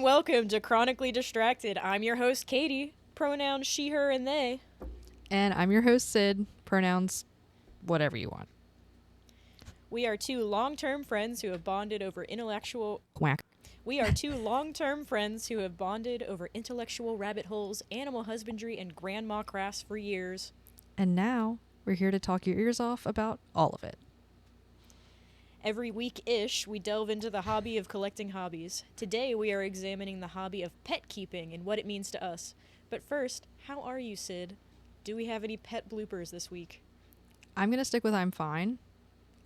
welcome to Chronically Distracted. I'm your host, Katie. Pronouns she, her, and they. And I'm your host, Sid. Pronouns whatever you want. We are two long-term friends who have bonded over intellectual... Quack. We are two long-term friends who have bonded over intellectual rabbit holes, animal husbandry, and grandma crafts for years. And now we're here to talk your ears off about all of it. Every week-ish, we delve into the hobby of collecting hobbies. Today, we are examining the hobby of pet keeping and what it means to us. But first, how are you, Sid? Do we have any pet bloopers this week? I'm going to stick with I'm fine.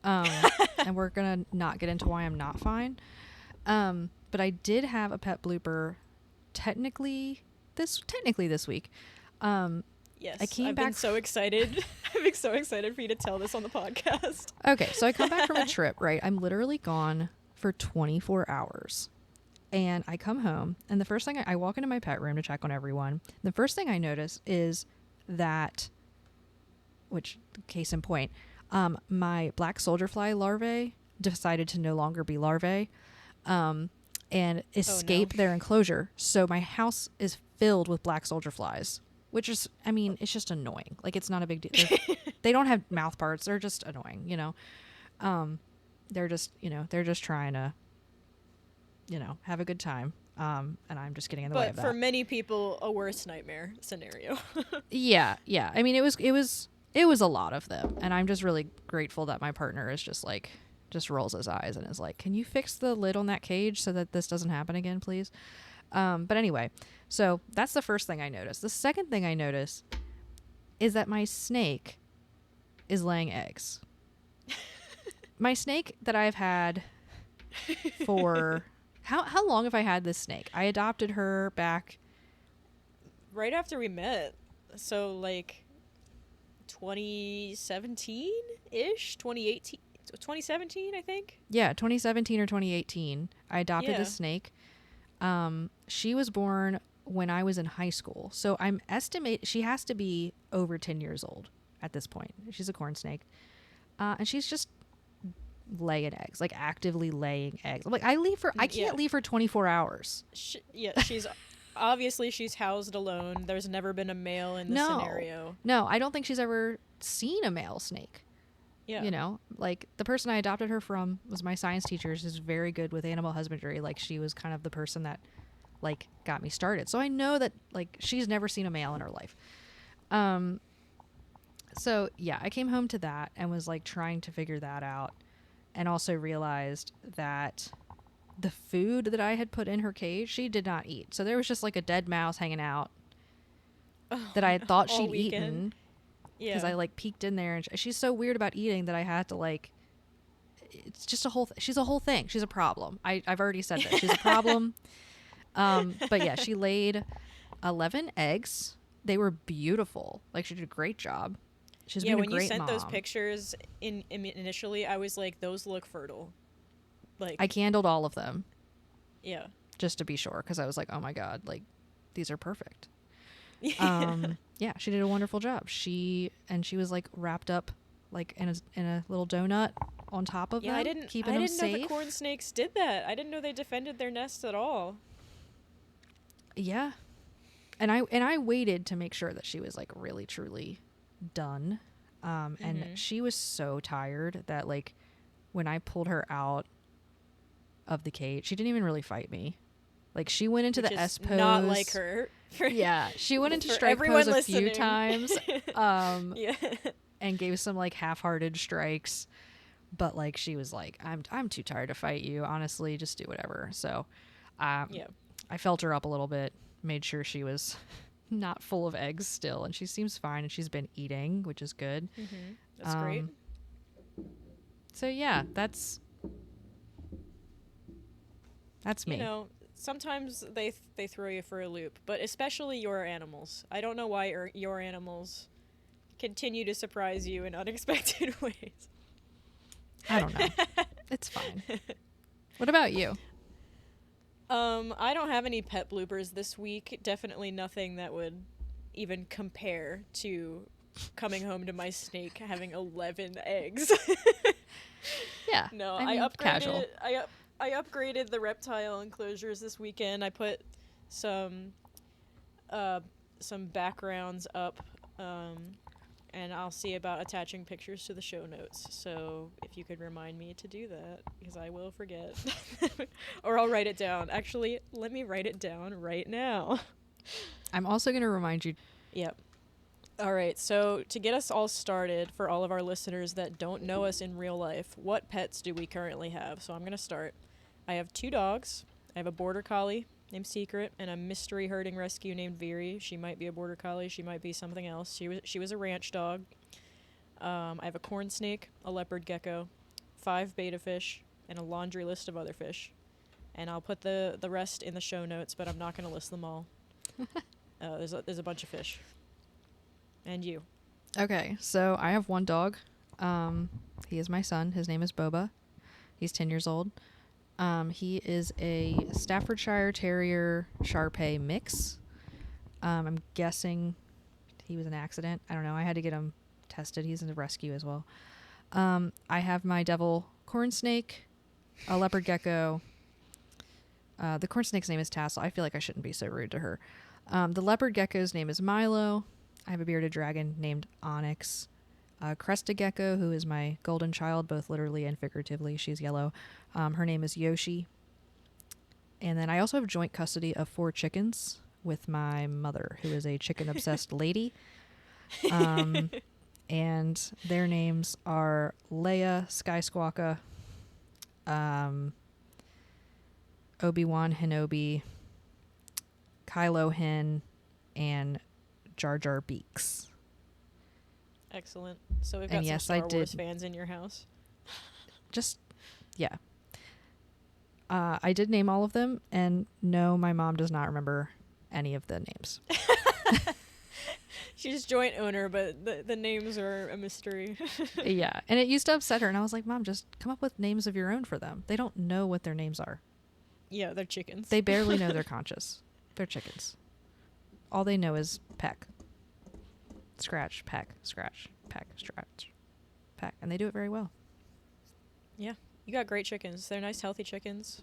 And we're going to not get into why I'm not fine. But I did have a pet blooper technically this week. Yes, I've been so excited. I've been so excited for you to tell this on the podcast. Okay, so I come back from a trip, right? I'm literally gone for 24 hours. And I come home, and the first thing I walk into my pet room to check on everyone. The first thing I notice is that, which, case in point, my black soldier fly larvae decided to no longer be larvae and escape their enclosure. So my house is filled with black soldier flies. Which is, I mean, it's just annoying. Like, it's not a big deal. They don't have mouth parts. They're just annoying, you know. They're just trying to, have a good time. And I'm just getting in the way of that. But for many people, a worse nightmare scenario. Yeah. I mean, it was a lot of them. And I'm just really grateful that my partner is just rolls his eyes and is like, can you fix the lid on that cage so that this doesn't happen again, please? But anyway, so that's the first thing I noticed. The second thing I noticed is that my snake is laying eggs. My snake that I've had for how long have I had this snake? I adopted her back right after we met. So like 2017-ish, 2017, I think. Yeah, 2017 or 2018. I adopted this snake. She was born when I was in high school. So I'm estimate she has to be over 10 years old at this point. She's a corn snake. And she's just laying eggs, like actively laying eggs. Like I can't leave for 24 hours. She's obviously she's housed alone. There's never been a male in this scenario. No, I don't think she's ever seen a male snake. Yeah. Like the person I adopted her from was my science teacher. She's very good with animal husbandry. Like she was kind of the person that like got me started. So I know that like she's never seen a male in her life. So yeah, I came home to that and was like trying to figure that out, and also realized that the food that I had put in her cage, she did not eat. So there was just like a dead mouse hanging out that I had thought she'd eaten. Because I like peeked in there, and she's so weird about eating that I had to like. It's just she's a whole thing. She's a problem. I've already said that she's a problem. But yeah, she laid 11 eggs. They were beautiful. Like she did a great job. She's been a great mom. When you sent those pictures initially, I was like, those look fertile. Like I candled all of them. Yeah. Just to be sure, because I was like, oh my god, like these are perfect. Yeah, she did a wonderful job. She was like wrapped up like in a little donut on top of them. I didn't know the corn snakes did that. I didn't know they defended their nests at all. Yeah. And I waited to make sure that she was like really truly done. And she was so tired that like when I pulled her out of the cage, she didn't even really fight me. Like she went into the S pose. Not like her. Yeah, she went into strike pose a few times. And gave some like half-hearted strikes, but like she was like, I'm too tired to fight you. Honestly, just do whatever. So, I felt her up a little bit, made sure she was not full of eggs still, and she seems fine, and she's been eating, which is good. Mm-hmm. That's great. So yeah, that's me. Sometimes they throw you for a loop, but especially your animals. I don't know why your animals continue to surprise you in unexpected ways. I don't know. It's fine. What about you? I don't have any pet bloopers this week. Definitely nothing that would even compare to coming home to my snake having 11 eggs. Yeah. No, I mean, I upgraded. casual. I upgraded the reptile enclosures this weekend. I put some some backgrounds up, and I'll see about attaching pictures to the show notes. So if you could remind me to do that, because I will forget. Or I'll write it down. Actually, let me write it down right now. I'm also going to remind you. Yep. All right, so to get us all started, for all of our listeners that don't know us in real life, what pets do we currently have? So I'm going to start. I have 2 dogs. I have a border collie named Secret and a mystery herding rescue named Veery. She might be a border collie. She might be something else. She was a ranch dog. I have a corn snake, a leopard gecko, 5 betta fish, and a laundry list of other fish. And I'll put the rest in the show notes, but I'm not going to list them all. There's a bunch of fish. And you? Okay, so I have 1 dog. He is my son. His name is Boba. He's 10 years old. He is a Staffordshire Terrier Shar-Pei mix. I'm guessing he was an accident. I don't know. I had to get him tested. He's in the rescue as well. I have my devil corn snake, a leopard gecko. The corn snake's name is Tassel. I feel like I shouldn't be so rude to her. The leopard gecko's name is Milo. I have a bearded dragon named Onyx. Crested gecko, who is my golden child, both literally and figuratively. She's yellow. Her name is Yoshi. And then I also have joint custody of 4 chickens with my mother, who is a chicken-obsessed lady. And their names are Leia, Sky Squawka, Obi-Wan Kenobi, Kylo Hen, and Jar Jar Beaks. Excellent. So we've got And some yes, Star Wars fans in your house. Just, yeah. I did name all of them, and no, my mom does not remember any of the names. She's joint owner, but the names are a mystery. Yeah, and it used to upset her, and I was like, Mom, just come up with names of your own for them. They don't know what their names are. Yeah, they're chickens. They barely know they're conscious. They're chickens. All they know is peck. Scratch, peck, scratch, peck, scratch, peck. And they do it very well. Yeah. You got great chickens. They're nice, healthy chickens.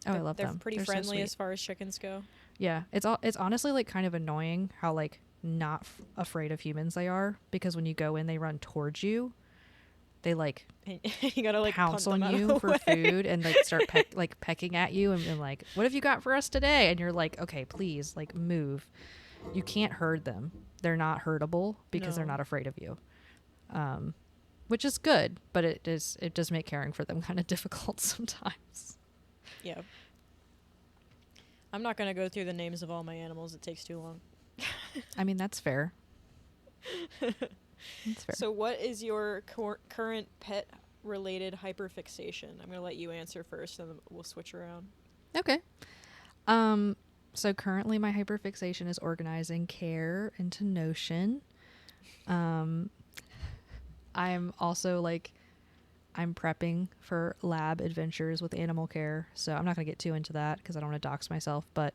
Oh, I love them. They're pretty They're so friendly sweet. as far as chickens go. Yeah, it's honestly like kind of annoying how like not afraid of humans they are, because when you go in, they run towards you. They like You gotta like pounce punt them on out you of the for way. food and like start pecking at you and like, what have you got for us today? And you're like, okay, please, like move. You can't herd them. They're not herdable because they're No. not afraid of you. Which is good, but it does make caring for them kind of difficult sometimes. Yeah. I'm not gonna go through the names of all my animals. It takes too long. I mean, that's fair. That's fair. So what is your current pet-related hyperfixation? I'm going to let you answer first, and then we'll switch around. Okay. So currently my hyperfixation is organizing care into Notion. I'm also like, I'm prepping for lab adventures with animal care. So I'm not going to get too into that because I don't want to dox myself. But,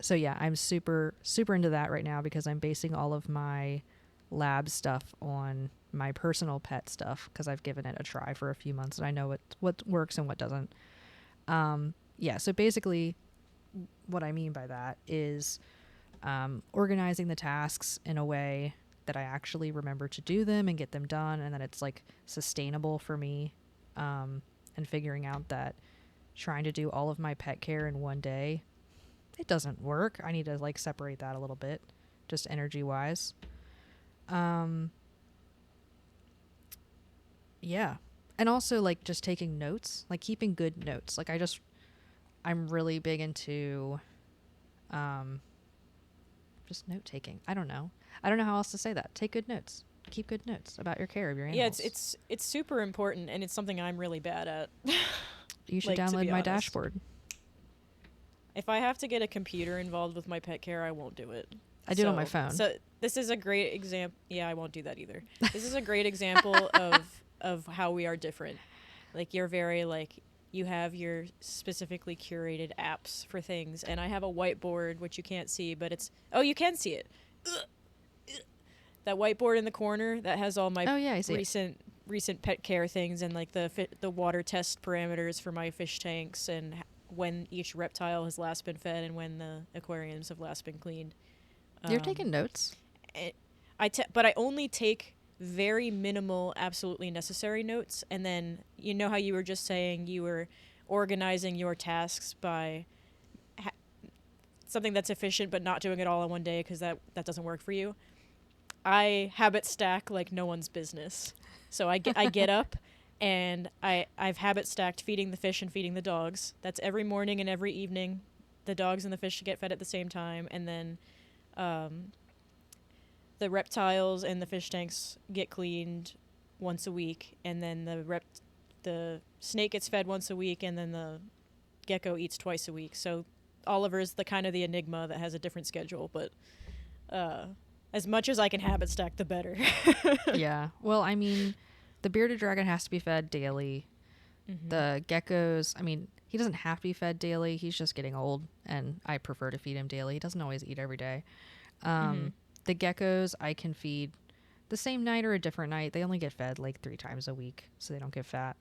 so yeah, I'm super, super into that right now because I'm basing all of my lab stuff on my personal pet stuff because I've given it a try for a few months and I know what works and what doesn't. Yeah, so basically what I mean by that is organizing the tasks in a way that I actually remember to do them and get them done, and that it's like sustainable for me, and figuring out that trying to do all of my pet care in one day, it doesn't work. I need to like separate that a little bit, just energy wise. Yeah. And also like just taking notes, like keeping good notes. Like I'm really big into just note taking. I don't know how else to say that. Take good notes. Keep good notes about your care of your animals. Yeah, it's super important, and it's something I'm really bad at. You should like, to download be my honest. dashboard. If I have to get a computer involved with my pet care, I won't do it. I do it on my phone. So this is a great example. Yeah, I won't do that either. This is a great example of how we are different. Like, you're very like, you have your specifically curated apps for things, and I have a whiteboard, which you can't see, but you can see it. That whiteboard in the corner that has all my Oh yeah, I see it. recent recent pet care things and like the water test parameters for my fish tanks and when each reptile has last been fed and when the aquariums have last been cleaned. You're taking notes. But I only take very minimal, absolutely necessary notes, and then you know how you were just saying you were organizing your tasks by something that's efficient but not doing it all in one day because that doesn't work for you. I habit stack like no one's business. So I get up and I've habit stacked feeding the fish and feeding the dogs. That's every morning and every evening. The dogs and the fish get fed at the same time, and then the reptiles and the fish tanks get cleaned once a week, and then the snake gets fed once a week, and then the gecko eats twice a week. So Oliver's the kind of the enigma that has a different schedule, but as much as I can habit stack, the better. Yeah. Well, I mean, the bearded dragon has to be fed daily. Mm-hmm. The geckos, I mean, he doesn't have to be fed daily. He's just getting old, and I prefer to feed him daily. He doesn't always eat every day. The geckos, I can feed the same night or a different night. They only get fed like 3 times a week, so they don't get fat.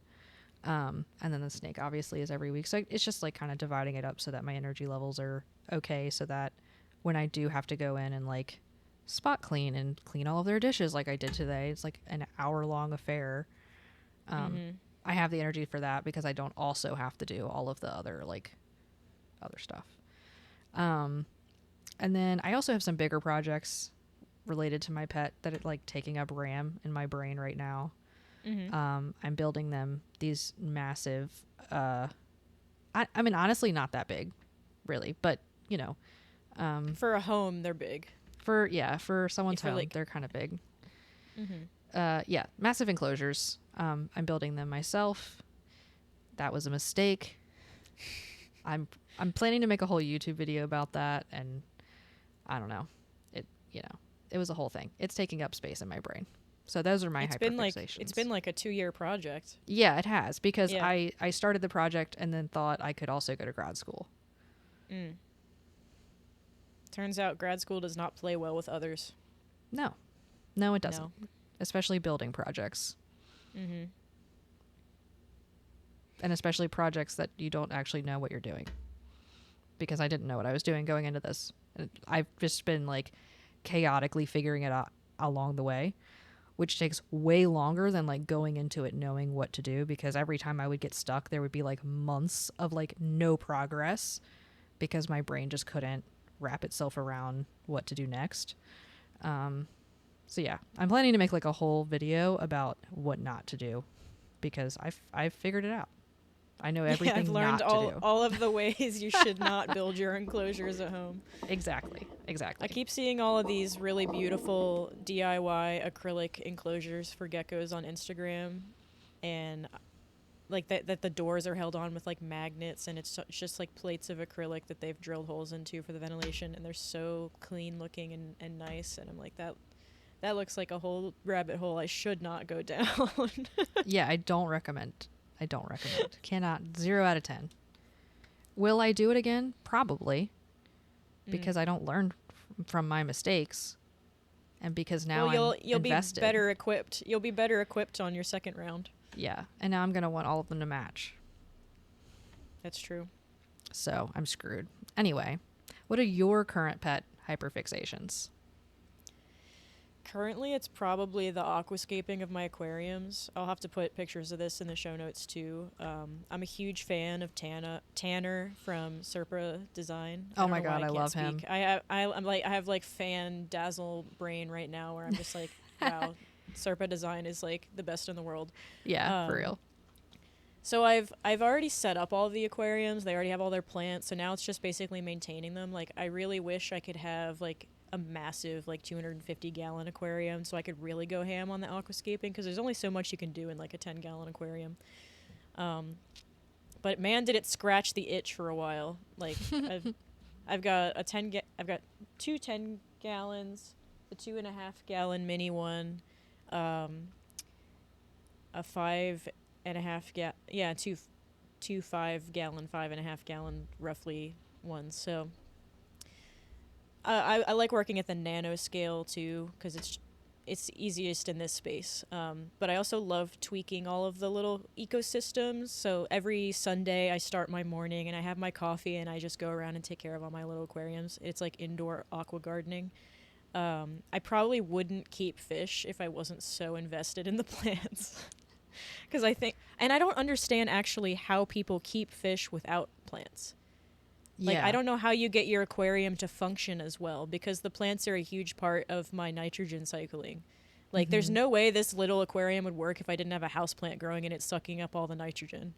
And then the snake obviously is every week. So it's just like kind of dividing it up so that my energy levels are okay, so that when I do have to go in and like spot clean and clean all of their dishes like I did today, it's like an hour-long affair. I have the energy for that because I don't also have to do all of the other stuff. And then I also have some bigger projects related to my pet that are like taking up RAM in my brain right now. I'm building them these massive I mean, honestly not that big really, but you know, for a home they're big. For someone's home they're kind of big. Massive enclosures. I'm building them myself. That was a mistake. I'm planning to make a whole YouTube video about that, and I don't know. It was a whole thing. It's taking up space in my brain. So those are my hyperfixations. It's been like a 2-year project. Yeah, it has, because I started the project and then thought I could also go to grad school. Turns out grad school does not play well with others. No, it doesn't. No. Especially building projects. And especially projects that you don't actually know what you're doing. Because I didn't know what I was doing going into this. And I've just been like chaotically figuring it out along the way, which takes way longer than like going into it knowing what to do, because every time I would get stuck there would be like months of like no progress because my brain just couldn't wrap itself around what to do next. So yeah, I'm planning to make like a whole video about what not to do, because I've figured it out. I know everything. I've learned not to do. all of the ways you should not build your enclosures at home. Exactly. I keep seeing all of these really beautiful DIY acrylic enclosures for geckos on Instagram, and like that the doors are held on with like magnets, and it's just like plates of acrylic that they've drilled holes into for the ventilation, and they're so clean looking and nice, and I'm like, that looks like a whole rabbit hole I should not go down. Yeah, I don't recommend. Cannot. 0 out of 10. Will I do it again? Probably. Because I don't learn from my mistakes. And because now you'll invested. Be better equipped. You'll be better equipped on your second round. Yeah. And now I'm going to want all of them to match. That's true. So I'm screwed. Anyway, what are your current pet hyperfixations? Currently, it's probably the aquascaping of my aquariums. I'll have to put pictures of this in the show notes, too. I'm a huge fan of Tanner from Serpa Design. Oh my God, I love him. I have like fan dazzle brain right now where I'm just like, wow, Serpa Design is like the best in the world. Yeah, for real. So I've already set up all of the aquariums. They already have all their plants. So now it's just basically maintaining them. Like, I really wish I could have like a massive like 250-gallon aquarium so I could really go ham on the aquascaping, because there's only so much you can do in like a 10-gallon aquarium. But man, did it scratch the itch for a while. Like I've got two 10 gallons, a 2.5-gallon mini one, a 5.5 two 5-gallon, 5.5-gallon roughly ones. So I like working at the nano scale too, because it's easiest in this space. But I also love tweaking all of the little ecosystems. So every Sunday I start my morning and I have my coffee and I just go around and take care of all my little aquariums. It's like indoor aqua gardening. I probably wouldn't keep fish if I wasn't so invested in the plants. Because I think, and I don't understand actually how people keep fish without plants. Like, I don't know how you get your aquarium to function as well, because the plants are a huge part of my nitrogen cycling. Like, there's no way this little aquarium would work if I didn't have a house plant growing and it sucking up all the nitrogen.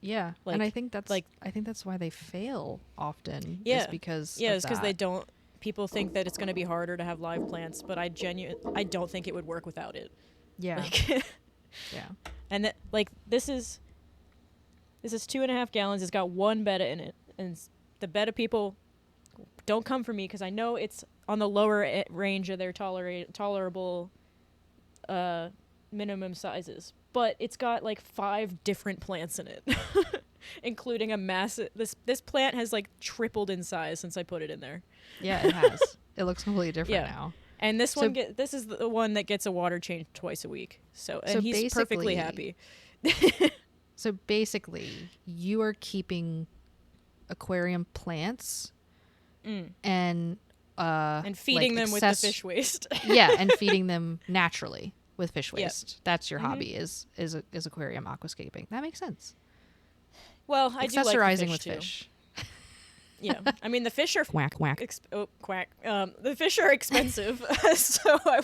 Yeah, Like, and I think that's I think that's why they fail often. Yeah, is because it's because they don't. People think that it's going to be harder to have live plants, but I don't think it would work without it. Yeah, Like, yeah, and that, like, this is 2.5 gallons. It's got one betta in it, and the betta people don't come for me because I know it's on the lower range of their tolerable minimum sizes. But it's got like 5 different plants in it, including a massive. This plant has like tripled in size since I put it in there. yeah. It has. It looks completely different now. And this this is the one that gets a water change twice a week. So he's perfectly happy. So basically, you are keeping aquarium plants and feeding them with the fish waste. Yeah, and feeding them naturally with fish waste. Yep. That's your hobby is aquarium aquascaping. That makes sense. Well, I do like accessorizing the with too. fish. Yeah, I mean the fish are Quack quack. Quack. The fish are expensive, so I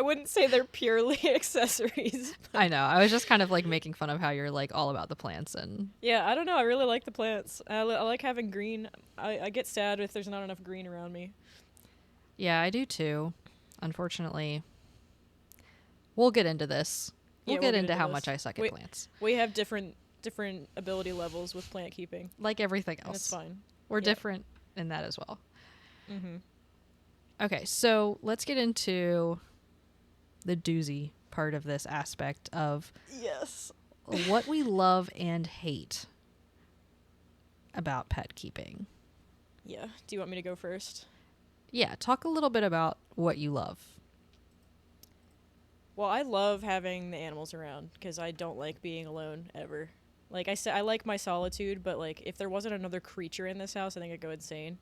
wouldn't say they're purely accessories. I know. I was just kind of like making fun of how you're like all about the plants and. Yeah, I don't know. I really like the plants. I like having green. I get sad if there's not enough green around me. Yeah, I do too. Unfortunately, we'll get into this. We'll get into how much I suck at plants. We have different ability levels with plant keeping. Like everything else. That's fine. We're different in that as well. Mm-hmm. Okay, so let's get into the doozy part of this aspect of what we love and hate about pet keeping. Yeah. Do you want me to go first? Yeah, talk a little bit about what you love. Well, I love having the animals around because I don't like being alone ever. Like I said, I like my solitude, but like if there wasn't another creature in this house, I think I'd go insane.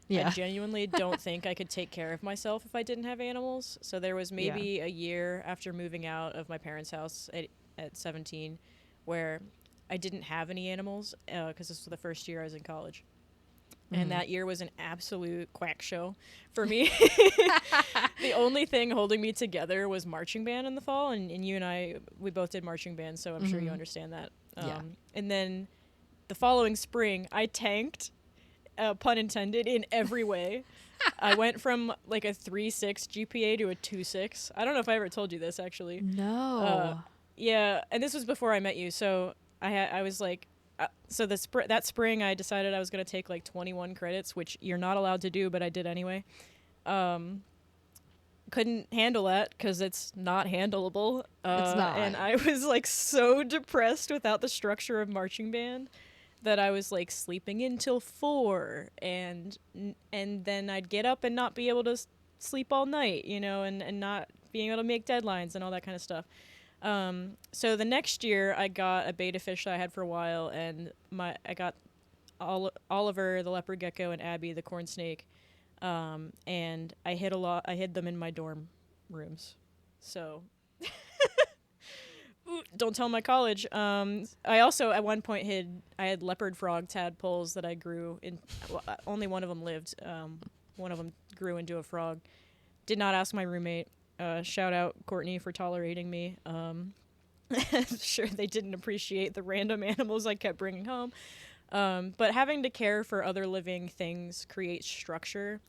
Yeah. I genuinely don't think I could take care of myself if I didn't have animals. So there was maybe a year after moving out of my parents' house at 17 where I didn't have any animals because this was the first year I was in college. And that year was an absolute quack show for me. The only thing holding me together was marching band in the fall. And you and I, we both did marching band, so I'm sure you understand that. And then the following spring, I tanked, pun intended, in every way. I went from like a 3.6 GPA to a 2.6. I don't know if I ever told you this, actually. No. Yeah, and this was before I met you. So I was like, so that spring I decided I was going to take like 21 credits, which you're not allowed to do, but I did anyway. Couldn't handle that because it's not handleable. It's not. And I was like so depressed without the structure of marching band that I was like sleeping until 4 and then I'd get up and not be able to sleep all night, and not being able to make deadlines and all that kind of stuff. So the next year I got a betta fish that I had for a while, and I got Oliver the leopard gecko and Abby the corn snake, and I hid them in my dorm rooms. So don't tell my college. I also at one point I had leopard frog tadpoles that I grew in. Well, only one of them lived. One of them grew into a frog. Did not ask my roommate. Shout out Courtney for tolerating me. Sure, they didn't appreciate the random animals I kept bringing home. But having to care for other living things creates structure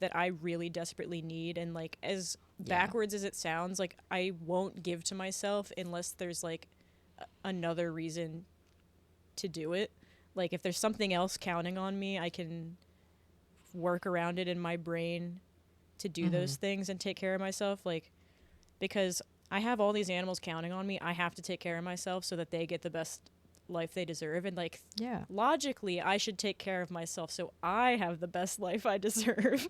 that I really desperately need. And like as backwards as it sounds, like I won't give to myself unless there's like another reason to do it. Like if there's something else counting on me, I can work around it in my brain to do those things and take care of myself, like because I have all these animals counting on me. I have to take care of myself so that they get the best life they deserve, and like logically I should take care of myself so I have the best life I deserve.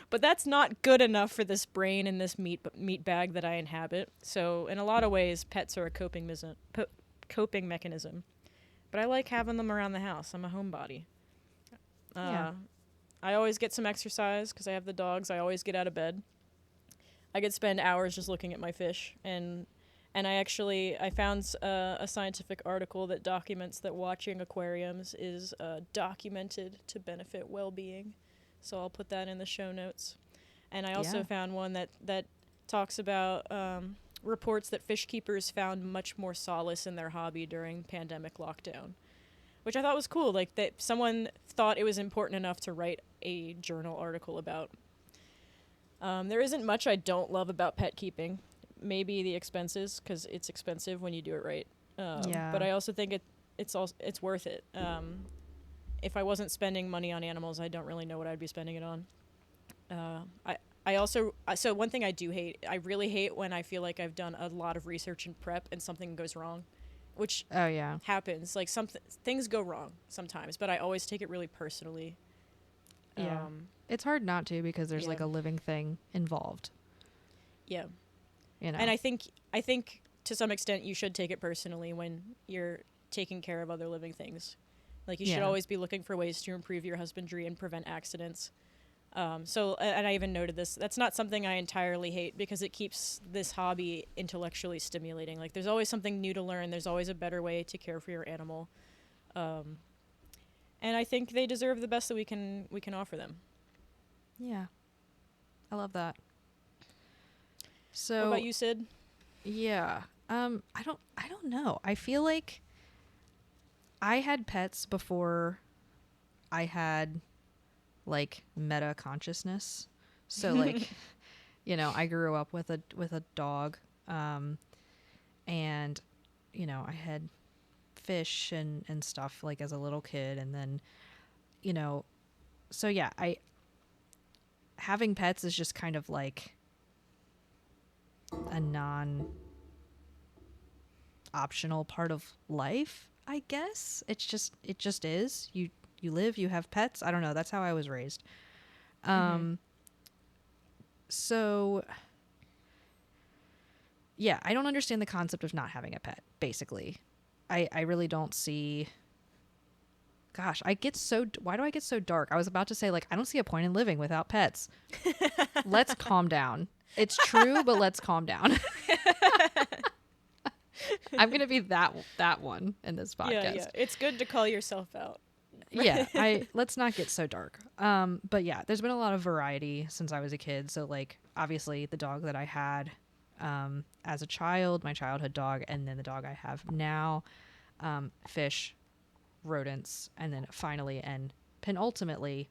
But that's not good enough for this brain and this meat bag that I inhabit. So in a lot of ways, pets are a coping mechanism. But I like having them around the house. I'm a homebody. Yeah. I always get some exercise because I have the dogs. I always get out of bed. I could spend hours just looking at my fish, and I found a scientific article that documents that watching aquariums is documented to benefit well-being. So I'll put that in the show notes. And I also Yeah. found one that talks about reports that fish keepers found much more solace in their hobby during pandemic lockdown, which I thought was cool. Like that someone thought it was important enough to write a journal article about. There isn't much I don't love about pet keeping. Maybe the expenses, because it's expensive when you do it right. Yeah. But I also think it's worth it. If I wasn't spending money on animals, I don't really know what I'd be spending it on. I also so one thing I do hate. I really hate when I feel like I've done a lot of research and prep and something goes wrong, which Oh yeah. happens. Like things go wrong sometimes, but I always take it really personally. Yeah. It's hard not to because there's Yeah. like a living thing involved, Yeah. you know. And I think to some extent you should take it personally when you're taking care of other living things. Like you should Yeah. always be looking for ways to improve your husbandry and prevent accidents. And I even noted this. That's not something I entirely hate because it keeps this hobby intellectually stimulating. Like there's always something new to learn. There's always a better way to care for your animal. And I think they deserve the best that we can offer them. Yeah. I love that. So What about you, Sid? yeah. I don't know. I feel like I had pets before I had like meta consciousness. So like I grew up with a dog and I had fish and stuff like as a little kid, and then so yeah, I having pets is just kind of like a non optional part of life, I guess. It just is. You live, you have pets. I don't know, that's how I was raised. So yeah, I don't understand the concept of not having a pet, basically. I really don't see. Gosh, why do I get so dark? I was about to say, like, I don't see a point in living without pets. Let's calm down. It's true, but let's calm down. I'm going to be that one in this podcast. Yeah. It's good to call yourself out. Yeah, let's not get so dark. But yeah, there's been a lot of variety since I was a kid. So like, obviously the dog that I had as a child, my childhood dog, and then the dog I have now, fish, rodents, and then finally and penultimately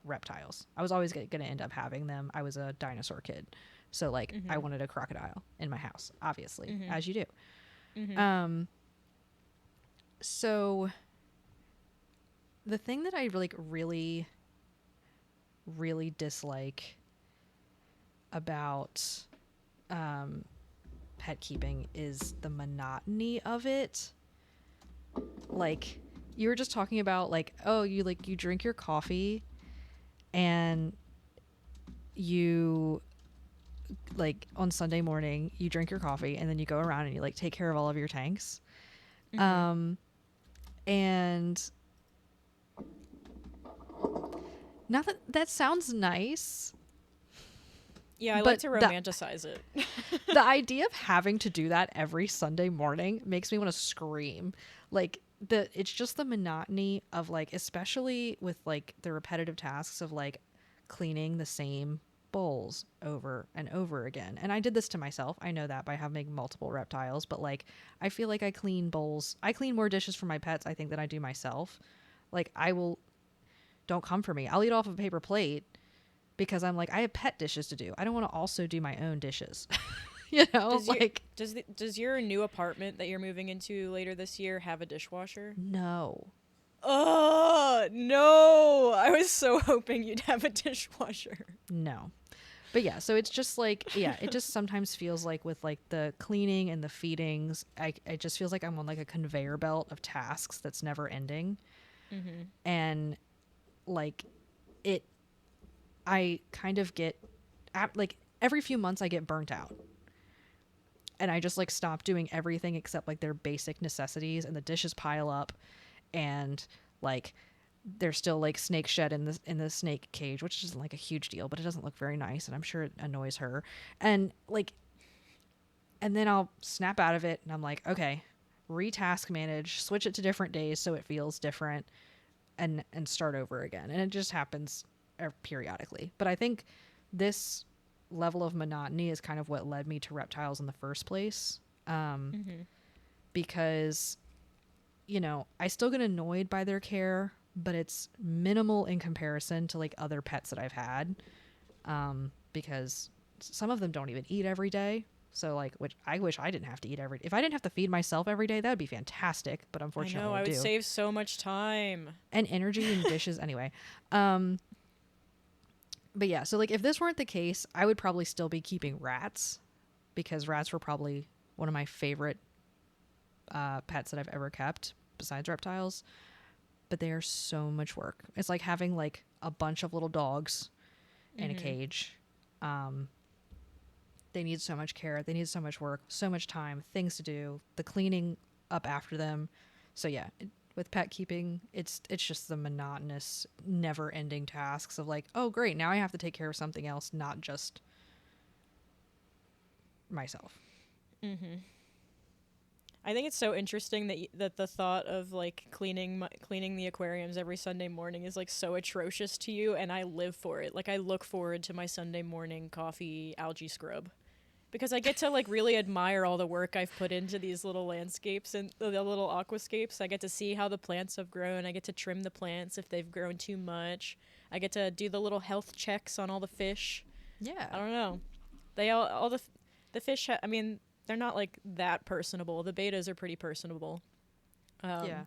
reptiles. I was always going to end up having them. I was a dinosaur kid, so like I wanted a crocodile in my house, obviously, as you do. So the thing that I really really dislike about pet keeping is the monotony of it. Like you were just talking about, like, oh, you drink your coffee and you like on Sunday morning you drink your coffee and then you go around and you like take care of all of your tanks. And not that sounds nice. Yeah, I But like to romanticize it. The idea of having to do that every Sunday morning makes me want to scream. Like it's just the monotony of like, especially with like the repetitive tasks of like cleaning the same bowls over and over again. And I did this to myself. I know that by having multiple reptiles, but like I feel like I clean more dishes for my pets, I think, than I do myself. Like don't come for me. I'll eat off of a paper plate because I'm like, I have pet dishes to do. I don't want to also do my own dishes. Does your new apartment that you're moving into later this year have a dishwasher? No. Oh, no. I was so hoping you'd have a dishwasher. No. But yeah, so it's just like, yeah, it just sometimes feels like with like the cleaning and the feedings, it just feels like I'm on like a conveyor belt of tasks that's never ending. And like I kind of get like every few months I get burnt out. And I just like stop doing everything except like their basic necessities, and the dishes pile up, and like there's still like snake shed in the snake cage, which isn't like a huge deal, but it doesn't look very nice, and I'm sure it annoys her. And like, and then I'll snap out of it, and I'm like, okay, retask manage, switch it to different days so it feels different, and start over again. And it just happens periodically. But I think this level of monotony is kind of what led me to reptiles in the first place. Because, you know, I still get annoyed by their care, but it's minimal in comparison to like other pets that I've had. Because some of them don't even eat every day. So like, which I wish I didn't have to eat every day. If I didn't have to feed myself every day, that would be fantastic. But unfortunately, I know, I would save so much time and energy and dishes anyway. But yeah, so like if this weren't the case, I would probably still be keeping rats, because rats were probably one of my favorite pets that I've ever kept besides reptiles. But they are so much work. It's like having like a bunch of little dogs in a cage. They need so much care. They need so much work, so much time, things to do, the cleaning up after them. So yeah, with pet keeping, it's just the monotonous, never-ending tasks of like, oh great, now I have to take care of something else, not just myself. I think it's so interesting that the thought of like cleaning the aquariums every Sunday morning is like so atrocious to you, and I live for it. Like I look forward to my Sunday morning coffee algae scrub, because I get to like really admire all the work I've put into these little landscapes and the little aquascapes. I get to see how the plants have grown. I get to trim the plants if they've grown too much. I get to do the little health checks on all the fish. Yeah. I don't know. They all the fish. I mean, they're not like that personable. The betas are pretty personable. Yeah.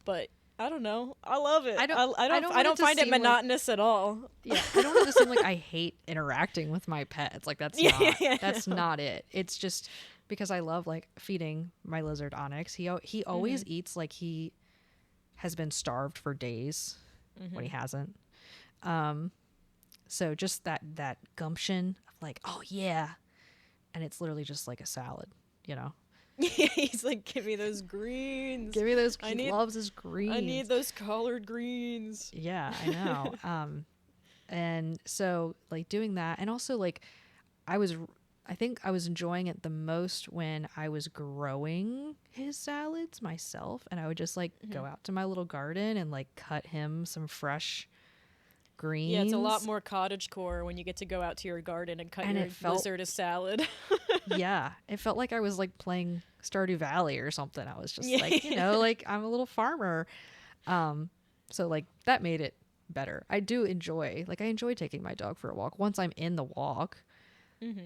But I don't know. I love it. I don't find it monotonous at all. Yeah, I don't want it to seem like I hate interacting with my pets. Like that's not it. It's just because I love like feeding my lizard Onyx. He always eats like he has been starved for days when he hasn't. So just that gumption of like, oh yeah, and it's literally just like a salad, you know. Yeah, he's like, give me those greens. Give me those. He loves his greens. I need those collard greens. Yeah, I know. And so like doing that, and also like I think I was enjoying it the most when I was growing his salads myself, and I would just like go out to my little garden and like cut him some fresh greens. Yeah, it's a lot more cottagecore when you get to go out to your garden and cut your lizard a salad. Yeah, it felt like I was like playing Stardew Valley or something. I was just like, you know, like I'm a little farmer. So like that made it better. I enjoy taking my dog for a walk once I'm in the walk.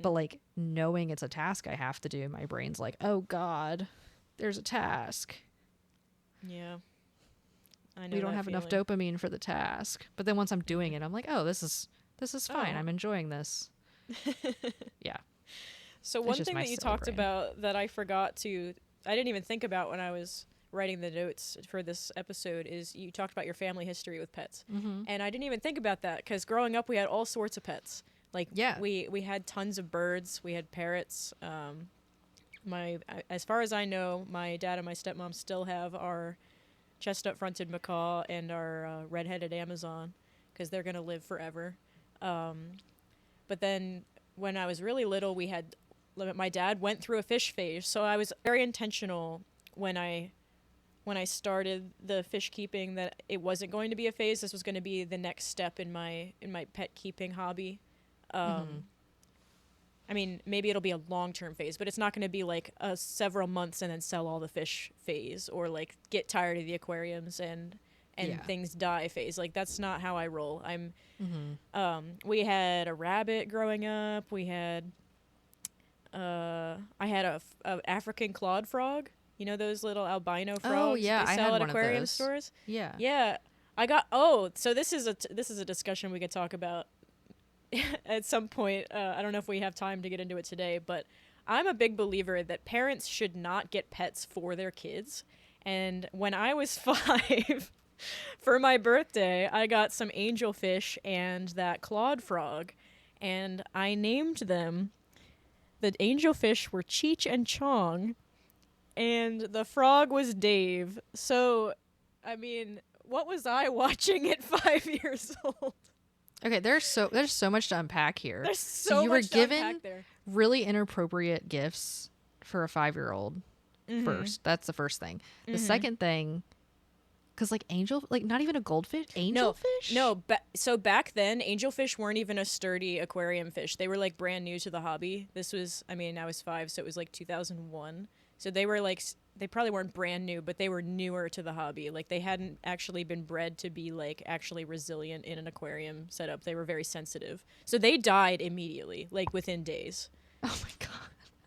But like knowing it's a task I have to do, my brain's like, oh God, there's a task. Yeah. I know we don't have enough dopamine for the task. But then once I'm doing it, I'm like, oh, this is fine. I'm enjoying this. Yeah. So one thing that you talked about that I didn't even think about when I was writing the notes for this episode is you talked about your family history with pets. And I didn't even think about that because growing up we had all sorts of pets. Like we had tons of birds, we had parrots. As far as I know, my dad and my stepmom still have our chestnut-fronted macaw and our red-headed Amazon because they're going to live forever. But then when I was really little, my dad went through a fish phase, so I was very intentional when I started the fish keeping that it wasn't going to be a phase. This was going to be the next step in my pet keeping hobby. I mean, maybe it'll be a long-term phase, but it's not going to be like a several months and then sell all the fish phase, or like get tired of the aquariums and things die phase. Like that's not how I roll. We had a rabbit growing up. We had I had a African clawed frog. You know those little albino frogs? Oh yeah, they I sell had at one aquarium of those. stores. Yeah. Yeah. So this is a discussion we could talk about at some point. I don't know if we have time to get into it today, but I'm a big believer that parents should not get pets for their kids. And when I was 5, For my birthday, I got some angelfish and that clawed frog, and I named them. The angelfish were Cheech and Chong, and the frog was Dave. So, I mean, what was I watching at 5 years old? Okay, there's so much to unpack here. There's so you much were to given unpack there. really inappropriate gifts for a 5-year-old. First, that's the first thing. The second thing, because like not even a goldfish, angelfish. No. So back then, angelfish weren't even a sturdy aquarium fish. They were like brand new to the hobby. This was, I mean, I was 5, so it was like 2001. So they were like, they probably weren't brand new, but they were newer to the hobby. Like they hadn't actually been bred to be like actually resilient in an aquarium setup. They were very sensitive. So they died immediately, like within days. Oh my god.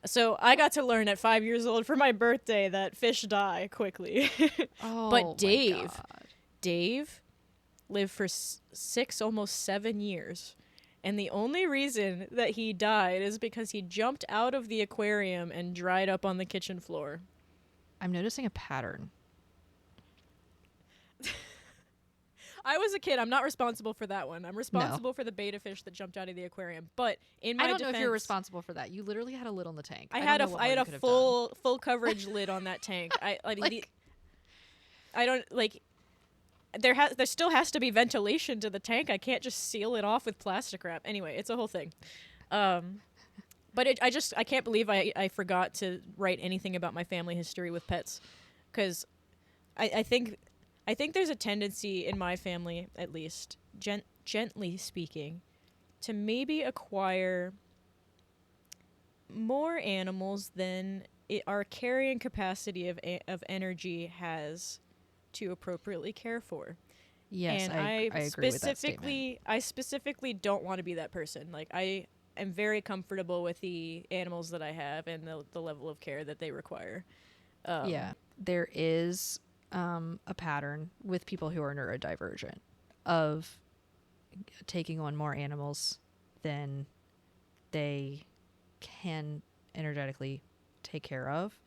So I got to learn at 5 years old for my birthday that fish die quickly. Oh, But Dave, my god. Dave lived for 6, almost 7 years. And the only reason that he died is because he jumped out of the aquarium and dried up on the kitchen floor. I'm noticing a pattern. I was a kid. I'm not responsible for that one. I'm responsible for the beta fish that jumped out of the aquarium. But in my I don't defense, know if you're responsible for that. You literally had a lid on the tank. I don't had know what I more had you a could have full coverage lid on that tank. I don't like. There still has to be ventilation to the tank. I can't just seal it off with plastic wrap. Anyway, it's a whole thing. But I can't believe I forgot to write anything about my family history with pets, because I think there's a tendency in my family, at least, gently speaking, to maybe acquire more animals than our carrying capacity of energy has to appropriately care for. Yes, And I agree with that statement. I specifically don't want to be that person. Like, I am very comfortable with the animals that I have and the level of care that they require. Yeah, there is a pattern with people who are neurodivergent of taking on more animals than they can energetically take care of.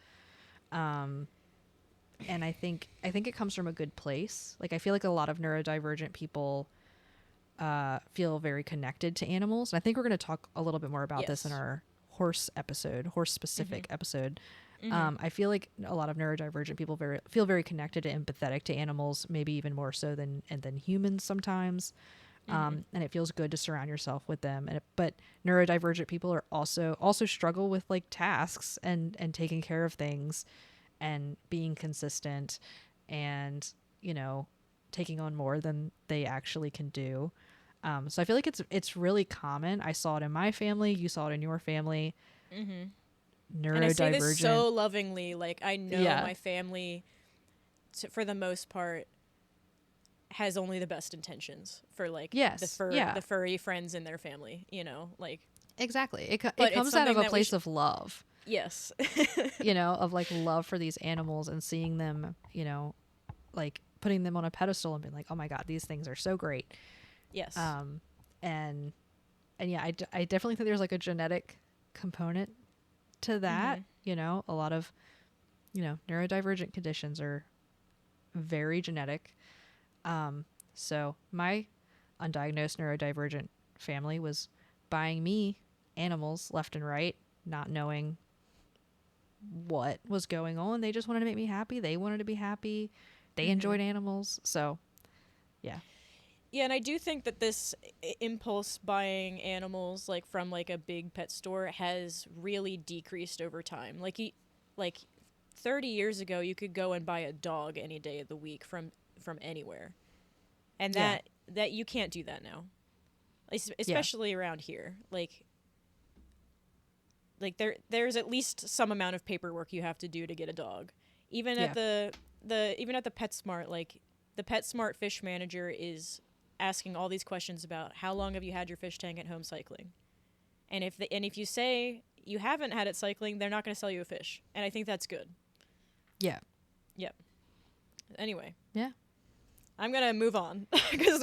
And I think it comes from a good place. Like, I feel like a lot of neurodivergent people feel very connected to animals. And I think we're going to talk a little bit more about this in our horse specific episode. I feel like a lot of neurodivergent people feel very connected and empathetic to animals, maybe even more so than humans sometimes. And it feels good to surround yourself with them. But neurodivergent people are also struggle with like tasks and taking care of things and being consistent and, taking on more than they actually can do. So I feel like it's really common. I saw it in my family. You saw it in your family. Neurodivergent. And I say this so lovingly. Like, I know my family, for the most part, has only the best intentions for like the furry friends in their family. Like, exactly. It comes out of a place of love. Yes. Of like love for these animals and seeing them, like putting them on a pedestal and being like, oh my God, these things are so great. Yes. And yeah, I definitely think there's like a genetic component to that. A lot of, neurodivergent conditions are very genetic. So my undiagnosed neurodivergent family was buying me animals left and right, not knowing what was going on. They just wanted to make me happy. They wanted to be happy. They enjoyed animals. So, yeah. Yeah, and I do think that this impulse buying animals like from like a big pet store has really decreased over time. Like 30 years ago, you could go and buy a dog any day of the week from anywhere. And that you can't do that now. Especially around here. Like there's at least some amount of paperwork you have to do to get a dog. Even at the PetSmart, like the PetSmart fish manager is asking all these questions about how long have you had your fish tank at home cycling. And if you say you haven't had it cycling, they're not going to sell you a fish. And I think that's good. Yeah. Yep. Anyway. Yeah. I'm going to move on because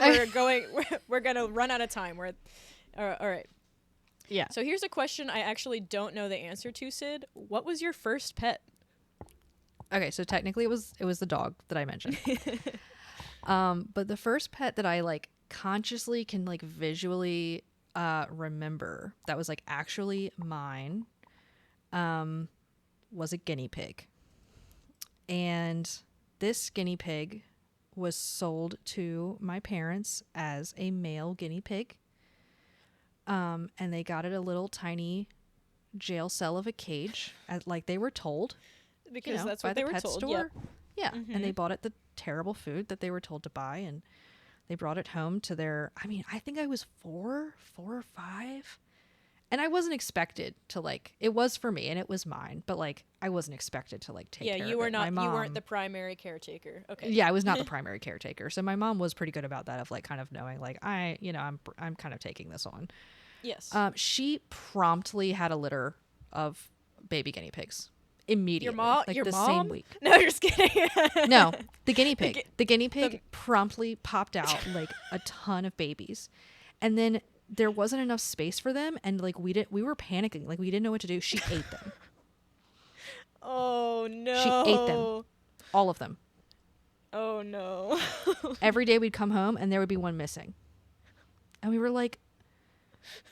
we're going to run out of time. All right. Yeah. So here's a question I actually don't know the answer to, Sid. What was your first pet? Okay, so technically it was the dog that I mentioned. But the first pet that I like consciously can like visually remember that was like actually mine was a guinea pig. And this guinea pig was sold to my parents as a male guinea pig. And they got it a little tiny jail cell of a cage, as like they were told, Because that's by what the they were pet told. store. Yep. Yeah, and they bought it the terrible food that they were told to buy, and they brought it home to their. I mean, I think I was four or five, and I wasn't expected to like. It was for me, and it was mine, but like I wasn't expected to like take Yeah, care you of were it. not. My You weren't mom, the primary caretaker. Okay. yeah, I was not the primary caretaker, so my mom was pretty good about that. Of like kind of knowing, like I'm kind of taking this on. Yes. She promptly had a litter of baby guinea pigs immediately, like Your the mom? same week. No, just kidding. No, the guinea pig. gu- The guinea pig promptly popped out like a ton of babies, and then there wasn't enough space for them, and like we were panicking, like we didn't know what to do. She ate them. Oh no. She ate them, all of them. Oh no. Every day we'd come home, and there would be one missing, and we were like,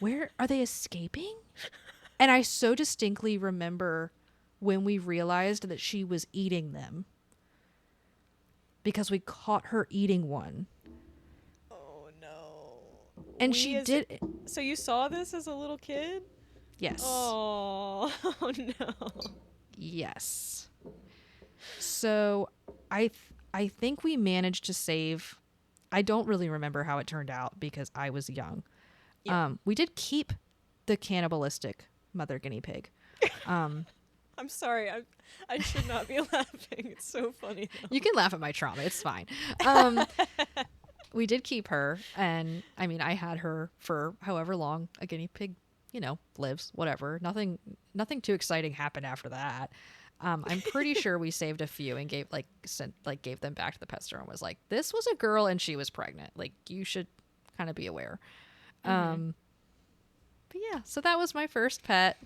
"Where are they escaping?" And I so distinctly remember when we realized that she was eating them because we caught her eating one. Oh no. And she did. So you saw this as a little kid? Yes. Oh, oh no. Yes. So I think we managed to save. I don't really remember how it turned out because I was young. Yeah. We did keep the cannibalistic mother guinea pig. I'm sorry. I should not be laughing. It's so funny though. You can laugh at my trauma. It's fine. We did keep her, and I mean, I had her for however long a guinea pig, lives. Whatever. Nothing too exciting happened after that. I'm pretty sure we saved a few and gave them back to the pet store and was like, "This was a girl and she was pregnant. Like, you should kind of be aware." But yeah, so that was my first pet.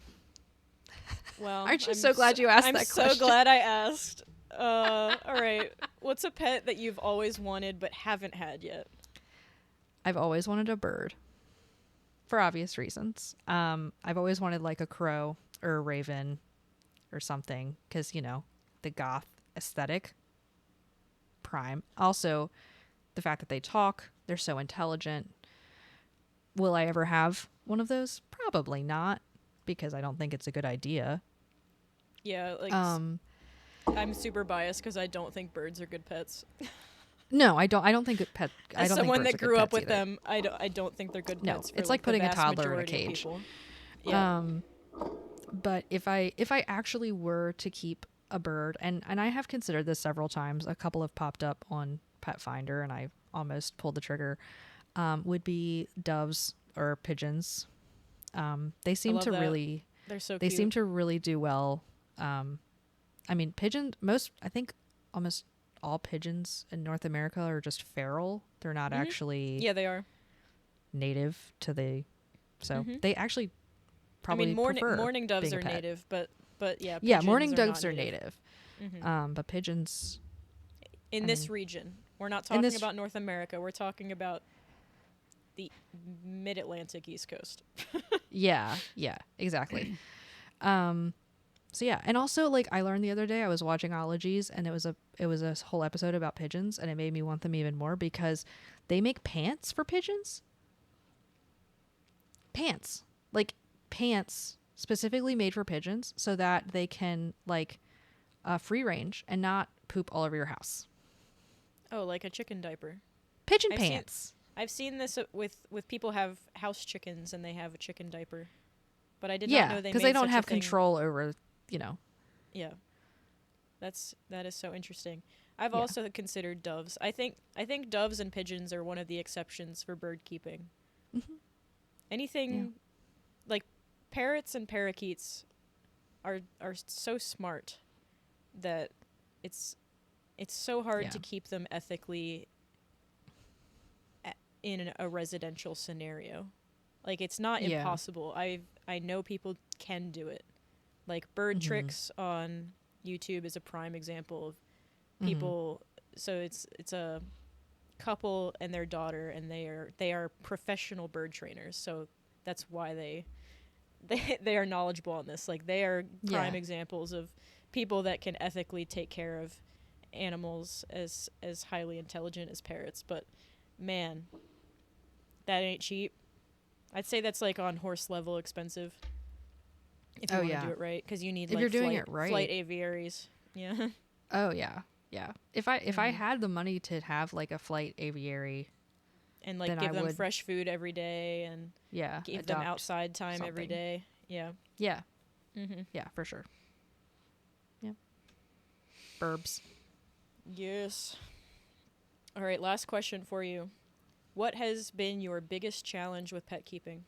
Well, Aren't you so glad you asked I'm that so question? glad I asked. All right. What's a pet that you've always wanted but haven't had yet? I've always wanted a bird, for obvious reasons. I've always wanted like a crow or a raven or something because, the goth aesthetic. Prime. Also, the fact that they talk, they're so intelligent. Will I ever have one of those? Probably not, because I don't think it's a good idea. Yeah, like I'm super biased because I don't think birds are good pets. No, I don't think pet. I As don't someone think birds that are grew good up pets with either. them, I don't think they're good No, pets. For it's like the putting a vast toddler in a majority of cage. people. Yeah. But if I actually were to keep a bird, and I have considered this several times, a couple have popped up on Pet Finder, and I almost pulled the trigger. Would be doves or pigeons. They seem love to that. really. They're so They cute. seem to really do well. I mean, I think almost all pigeons in North America are just feral. They're not actually Yeah, they are. native to the. So they actually probably I mean, prefer mourning doves being a are pet. native, but yeah. Yeah, Pigeons mourning are doves not are native. But pigeons. In this region. We're not in talking this- about North America. We're talking about the mid-Atlantic East Coast. Yeah, exactly. So yeah, and also like I learned the other day, I was watching Ologies, and it was a whole episode about pigeons, and it made me want them even more because they make pants for pigeons. Pants specifically made for pigeons so that they can like free range and not poop all over your house. Oh, like a chicken diaper. Pigeon I've seen- pants. I've seen this with people have house chickens and they have a chicken diaper, but I did not know they because made they don't such a have thing. control over, Yeah, that is so interesting. I've Yeah. also considered doves. I think doves and pigeons are one of the exceptions for bird keeping. Anything like parrots and parakeets are so smart that it's so hard to keep them ethically in a residential scenario. Like, it's not impossible. I know people can do it. Like, bird tricks on YouTube is a prime example of people. So it's a couple and their daughter, and they are professional bird trainers. So that's why they are knowledgeable on this. Like, they are prime Yeah. examples of people that can ethically take care of animals as highly intelligent as parrots. But man, that ain't cheap. I'd say that's like on horse level expensive if you Oh want to do yeah. it right, because you need If like you're doing flight it right. flight aviaries. Yeah. Oh yeah. Yeah. If I Mhm. had the money to have like a flight aviary, And like then I give them would, fresh food every day and yeah, give them adopt outside time every something. day. Yeah. Yeah. Mhm. Yeah, for sure. Yeah. Burbs. Yes. All right, last question for you. What has been your biggest challenge with pet keeping?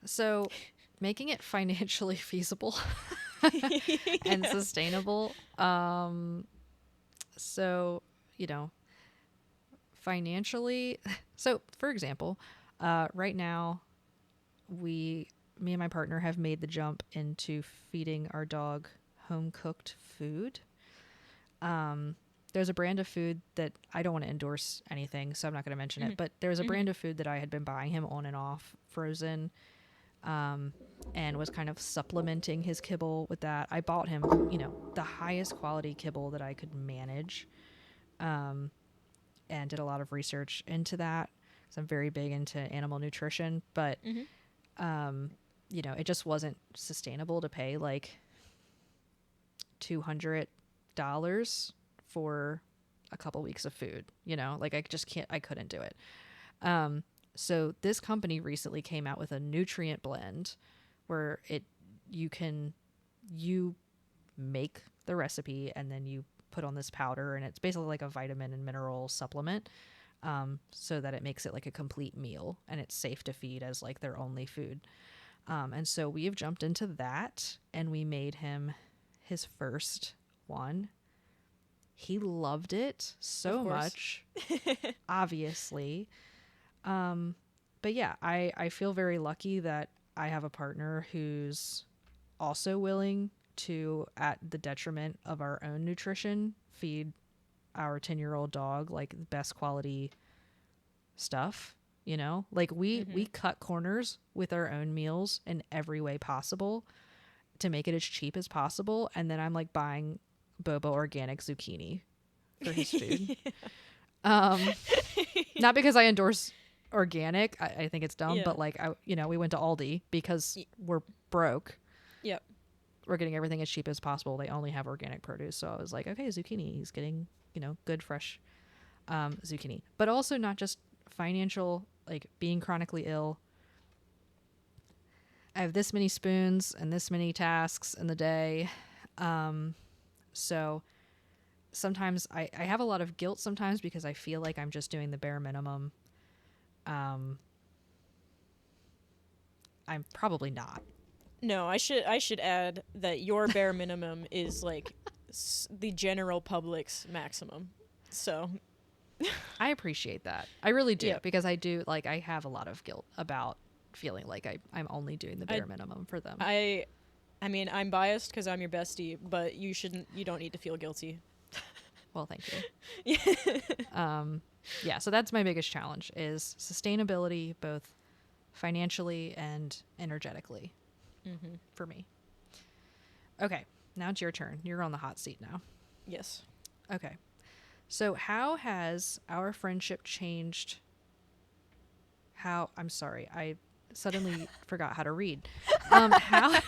So, making it financially feasible and Yeah. sustainable. So, you know, financially, so for example, right now me and my partner have made the jump into feeding our dog home cooked food. Um, there's a brand of food that I don't want to endorse anything, so I'm not going to mention it. Mhm. But there's a Mhm. brand of food that I had been buying him on and off, frozen, um, and was kind of supplementing his kibble with that. I bought him, the highest quality kibble that I could manage, um, and did a lot of research into that. So I'm very big into animal nutrition, but Mhm. um, it just wasn't sustainable to pay like $200 for a couple weeks of food. Like I just can't. I couldn't do it. Um, so this company recently came out with a nutrient blend where you make the recipe and then you put on this powder, and it's basically like a vitamin and mineral supplement, so that it makes it like a complete meal and it's safe to feed as like their only food. And so we have jumped into that, and we made him his first one. He loved it Of so course. much, obviously. But yeah, I feel very lucky that I have a partner who's also willing to, at the detriment of our own nutrition, feed our 10-year-old dog like the best quality stuff. Like we Mhm. cut corners with our own meals in every way possible to make it as cheap as possible, and then I'm like buying Boba organic zucchini for his food. um Not because I endorse organic. I think it's dumb, Yeah. but like we went to Aldi because Y- we're broke. yep. We're getting everything as cheap as possible. They only have organic produce, so I was like, okay, zucchini. He's getting good fresh zucchini, but also not just financial. Like being chronically ill, I have this many spoons and this many tasks in the day. So sometimes I have a lot of guilt sometimes because I feel like I'm just doing the bare minimum. Um, I'm probably not. No, I should add that your bare minimum is like the general public's maximum. So, I appreciate that. I really do yep. because I do like I have a lot of guilt about feeling like I'm only doing the I bare minimum for them. I I mean, I'm biased cuz I'm your bestie, but you don't need to feel guilty. Well, thank you. Yeah. Yeah, so that's my biggest challenge is sustainability both financially and energetically Mhm. for me. Okay, now it's your turn. You're on the hot seat now. Yes. Okay. So, how has our friendship changed? I'm sorry, I suddenly forgot how to read. How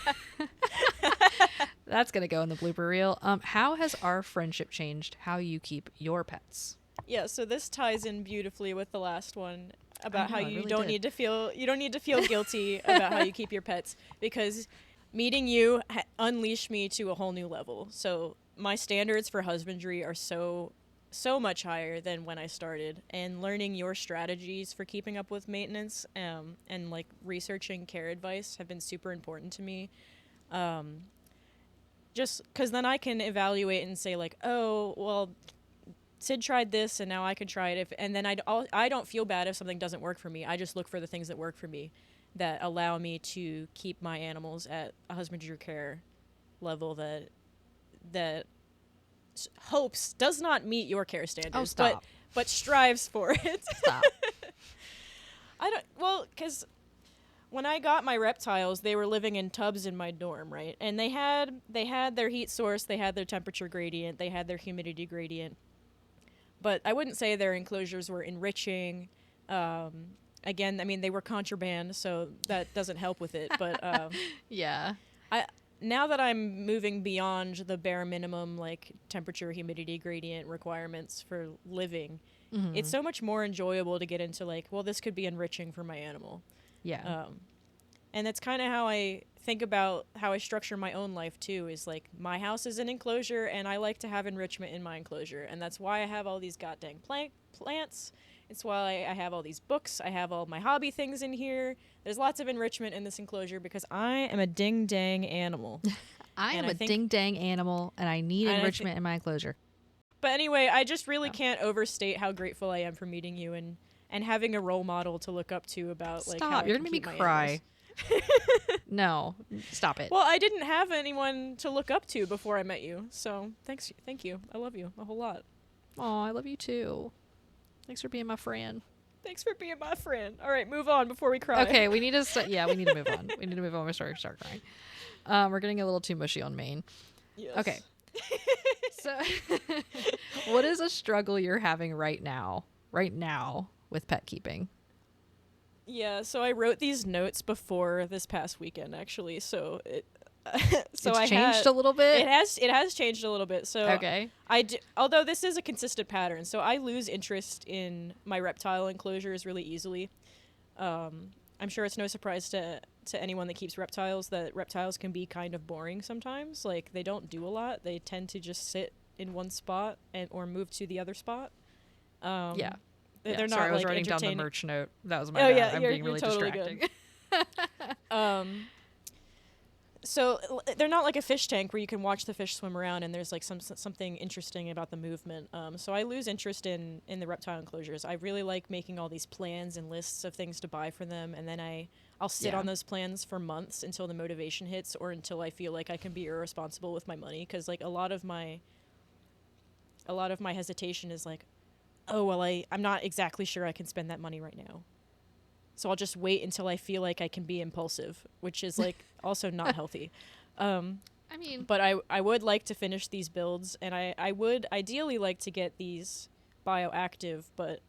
That's going to go in the blooper reel. How has our friendship changed how you keep your pets? Yeah, so this ties in beautifully with the last one I about how know, it you really don't did. need to feel guilty about how you keep your pets, because meeting you unleashed me to a whole new level. So my standards for husbandry are so much higher than when I started, and learning your strategies for keeping up with maintenance, and like researching care advice have been super important to me. Um, just because then I can evaluate and say like, oh well, Sid tried this and now I can try it. And then I don't feel bad if something doesn't work for me. I just look for the things that work for me, that allow me to keep my animals at a husbandry care level that does not meet your care standards. Oh, stop. But strives for it. Stop. Because when I got my reptiles, they were living in tubs in my dorm, right? And they had their heat source, they had their temperature gradient, they had their humidity gradient. But I wouldn't say their enclosures were enriching. Again, I mean, they were contraband, so that doesn't help with it. But yeah. Now that I'm moving beyond the bare minimum, like, temperature, humidity gradient requirements for living, it's so much more enjoyable to get into, like, well, this could be enriching for my animal. Yeah. And that's kind of how I think about how I structure my own life, too, is, like, my house is an enclosure, and I like to have enrichment in my enclosure. And that's why I have all these goddamn plants. It's why I have all these books. I have all my hobby things in here. There's lots of enrichment in this enclosure because I am a ding-dang animal. I am a ding-dang animal, and I need enrichment in my enclosure. But anyway, I just really can't overstate how grateful I am for meeting you and having a role model to look up to about, like, how You're going to make me cry. No, stop it. Well, I didn't have anyone to look up to before I met you, so thank you. I love you a whole lot. Oh, I love you too. Thanks for being my friend. Thanks for being my friend. All right, move on before we cry. Okay, we need to we need to move on. We need to move on before we start crying. We're getting a little too mushy on Maine. Yes. Okay. So, what is a struggle you're having right now with pet keeping? Yeah, so I wrote these notes before this past weekend, actually. So It's changed a little bit. It has changed a little bit. So okay, although this is a consistent pattern, so I lose interest in my reptile enclosures really easily. I'm sure it's no surprise to anyone that keeps reptiles that reptiles can be kind of boring sometimes. Like, they don't do a lot. They tend to just sit in one spot or move to the other spot. Yeah. They're not. Sorry, I was like, writing down the merch note. That was my bad. Yeah, I'm you're being really totally distracting. Good. So they're not like a fish tank where you can watch the fish swim around and there's like something interesting about the movement. So I lose interest in the reptile enclosures. I really like making all these plans and lists of things to buy for them, and then I'll sit on those plans for months until the motivation hits or until I feel like I can be irresponsible with my money. Because, like, a lot of my hesitation is like, oh, well, I'm not exactly sure I can spend that money right now. So I'll just wait until I feel like I can be impulsive, which is, like, also not healthy. I mean... But I would like to finish these builds, and I would ideally like to get these bioactive, but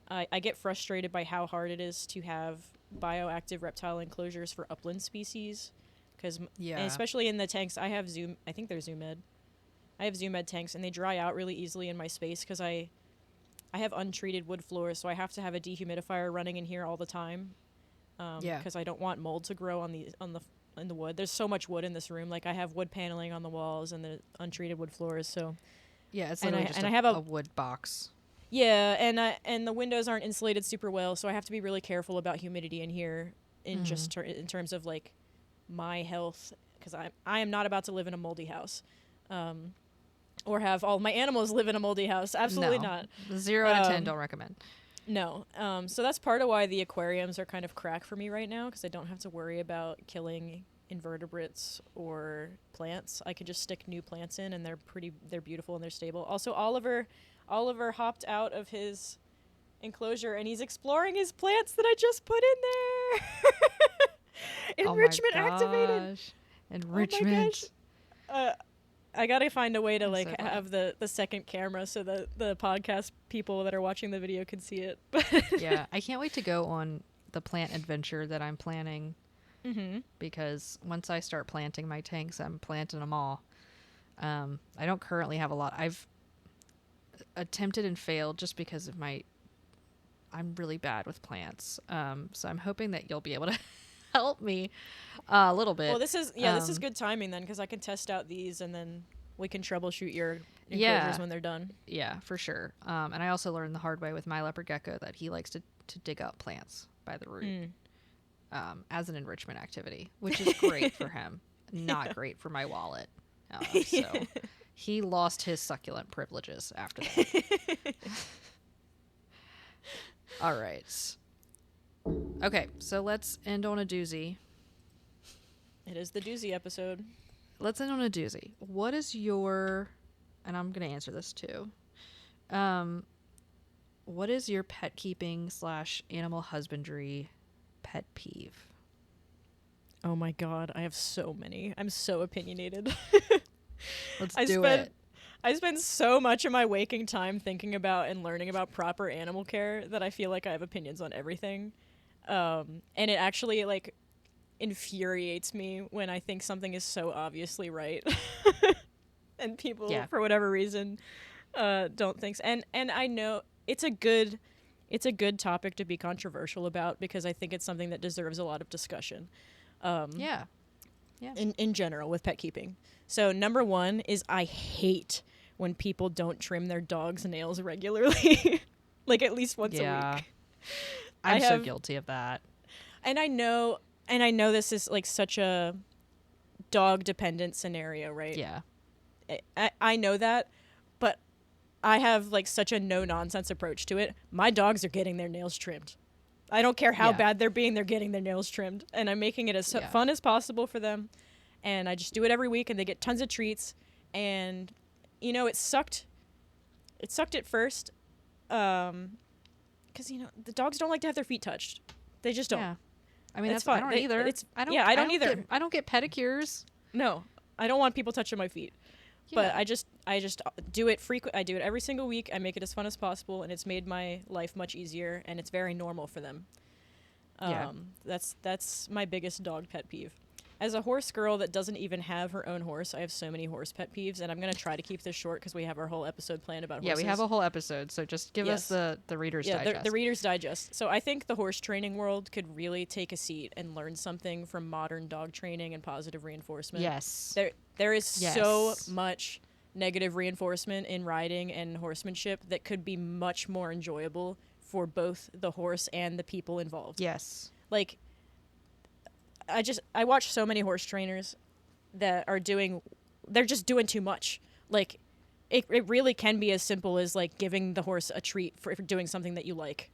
I get frustrated by how hard it is to have bioactive reptile enclosures for upland species. Because, especially in the tanks, I think they're Zoom Ed. I have Zoom Ed tanks, and they dry out really easily in my space because I have untreated wood floors, so I have to have a dehumidifier running in here all the time. Because I don't want mold to grow in the wood. There's so much wood in this room. Like, I have wood paneling on the walls and the untreated wood floors. So yeah, it's literally just a wood box. Yeah, and the windows aren't insulated super well, so I have to be really careful about humidity in here in terms of, like, my health, because I am not about to live in a moldy house. Or have all my animals live in a moldy house. Absolutely not. 0 out of 10, don't recommend. No. So that's part of why the aquariums are kind of crack for me right now, because I don't have to worry about killing invertebrates or plants. I can just stick new plants in, and they're beautiful and they're stable. Also, Oliver hopped out of his enclosure, and he's exploring his plants that I just put in there. Enrichment activated. Enrichment. Oh my gosh. I gotta find a way to have the second camera so that the podcast people that are watching the video can see it. Yeah, I can't wait to go on the plant adventure that I'm planning. Because once I start planting my tanks, I'm planting them all. I don't currently have a lot. I've attempted and failed just because of I'm really bad with plants. So I'm hoping that you'll be able to help me a little bit. Well, this is good timing then, because I can test out these and then we can troubleshoot your enclosures when they're done. Yeah, for sure. And I also learned the hard way with my leopard gecko that he likes to dig up plants by the root as an enrichment activity, which is great for him, not great for my wallet. So he lost his succulent privileges after that. All right. Okay, so let's end on a doozy. It is the doozy episode. Let's end on a doozy. What is your and I'm gonna answer this too. What is your pet keeping / animal husbandry pet peeve? Oh my god, I have so many. I'm so opinionated. Let's I do spend it. I spend so much of my waking time thinking about and learning about proper animal care that I feel like I have opinions on everything. And it actually like infuriates me when I think something is so obviously right, and people Yeah. for whatever reason don't think. And I know it's a good topic to be controversial about because I think it's something that deserves a lot of discussion. Yeah. Yeah. In general with pet keeping. So number one is I hate when people don't trim their dog's nails regularly, like at least once a Yeah. week. I'm so guilty of that. And I know this is like such a dog dependent scenario, right? Yeah. I know that, but I have like such a no nonsense approach to it. My dogs are getting their nails trimmed. I don't care how Yeah. bad they're being, they're getting their nails trimmed. And I'm making it as Yeah. fun as possible for them. And I just do it every week and they get tons of treats. And, you know, it sucked. It sucked at first. Because, you know, the dogs don't like to have their feet touched. They just don't. Yeah. I mean, It's that's I fine. don't either. I don't either. I don't get pedicures. No, I don't want people touching my feet. Yeah. But I just do it I do it every single week. I make it as fun as possible, and it's made my life much easier, and it's very normal for them. Yeah. That's my biggest dog pet peeve. As a horse girl that doesn't even have her own horse, I have so many horse pet peeves, and I'm going to try to keep this short because we have our whole episode planned about horses. Yeah, we have a whole episode, so just give us the Reader's Digest. The Reader's Digest. So I think the horse training world could really take a seat and learn something from modern dog training and positive reinforcement. Yes. There is so much negative reinforcement in riding and horsemanship that could be much more enjoyable for both the horse and the people involved. Yes. Like, I watch so many horse trainers that they're just doing too much. Like, it really can be as simple as, like, giving the horse a treat for doing something that you like.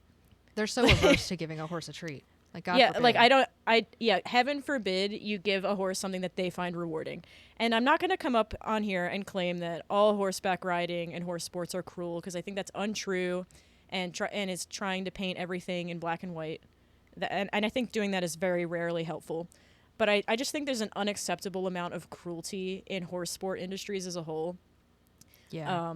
They're so averse to giving a horse a treat. Like, God forbid. Like, heaven forbid you give a horse something that they find rewarding. And I'm not going to come up on here and claim that all horseback riding and horse sports are cruel, because I think that's untrue and is trying to paint everything in black and white. And I think doing that is very rarely helpful. But I just think there's an unacceptable amount of cruelty in horse sport industries as a whole. Yeah.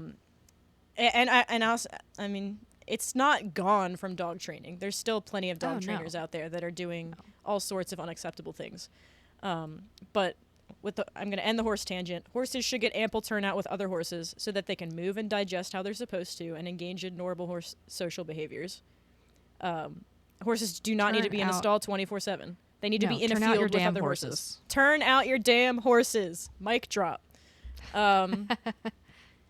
And also, I mean, it's not gone from dog training. There's still plenty of dog trainers out there that are doing all sorts of unacceptable things. But I'm going to end the horse tangent. Horses should get ample turnout with other horses so that they can move and digest how they're supposed to and engage in normal horse social behaviors. Horses do not need to be in a stall 24/7. They need to be in a field with other horses. Turn out your damn horses. Mic drop. And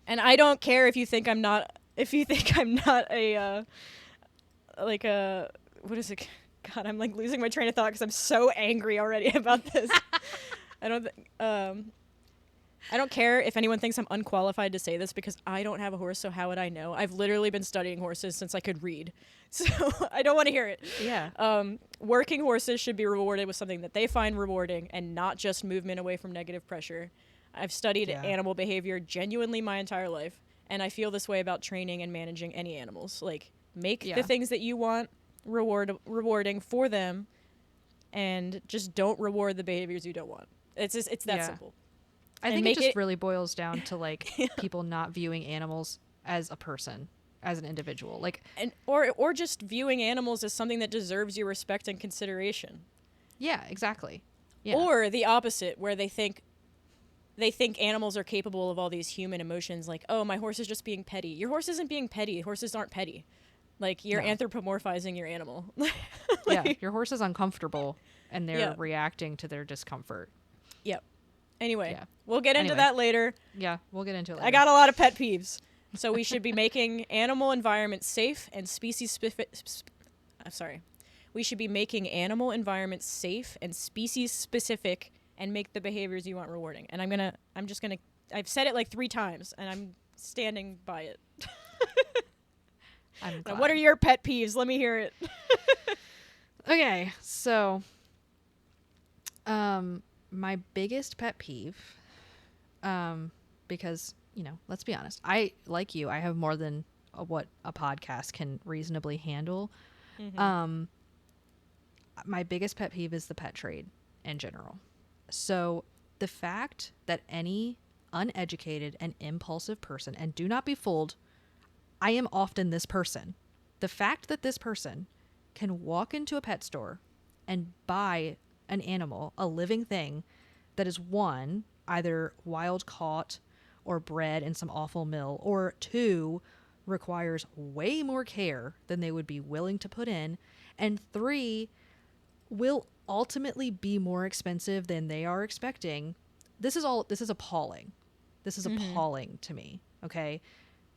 I don't care if you think I'm not a what is it? God, I'm like losing my train of thought because I'm so angry already about this. I don't care if anyone thinks I'm unqualified to say this because I don't have a horse, so how would I know? I've literally been studying horses since I could read. So I don't want to hear it. Yeah. Working horses should be rewarded with something that they find rewarding and not just movement away from negative pressure. I've studied animal behavior genuinely my entire life, and I feel this way about training and managing any animals. Like, make the things that you want rewarding for them, and just don't reward the behaviors you don't want. It's that simple. I think it just really boils down to like people not viewing animals as a person, as an individual, like, and or just viewing animals as something that deserves your respect and consideration. Yeah, exactly. Yeah. Or the opposite, where they think animals are capable of all these human emotions, like, oh, my horse is just being petty. Your horse isn't being petty. Horses aren't petty. Like, you're anthropomorphizing your animal. Yeah, your horse is uncomfortable, and they're reacting to their discomfort. Yep. Anyway, we'll get into that later. Yeah, we'll get into it later. I got a lot of pet peeves. So we should be making animal environments safe and species specific. We should be making animal environments safe and species specific, and make the behaviors you want rewarding. And I've said it like 3 times, and I'm standing by it. I'm glad. Now, what are your pet peeves? Let me hear it. Okay, so my biggest pet peeve, because let's be honest. I, like you, I have more than what a podcast can reasonably handle. Mm-hmm. My biggest pet peeve is the pet trade in general. So the fact that any uneducated and impulsive person, and do not be fooled, I am often this person. The fact that this person can walk into a pet store and buy an animal, a living thing that is one, either wild caught or bred in some awful mill, or two, requires way more care than they would be willing to put in, and three, will ultimately be more expensive than they are expecting. This is appalling. This is Mm-hmm. appalling to me. Okay?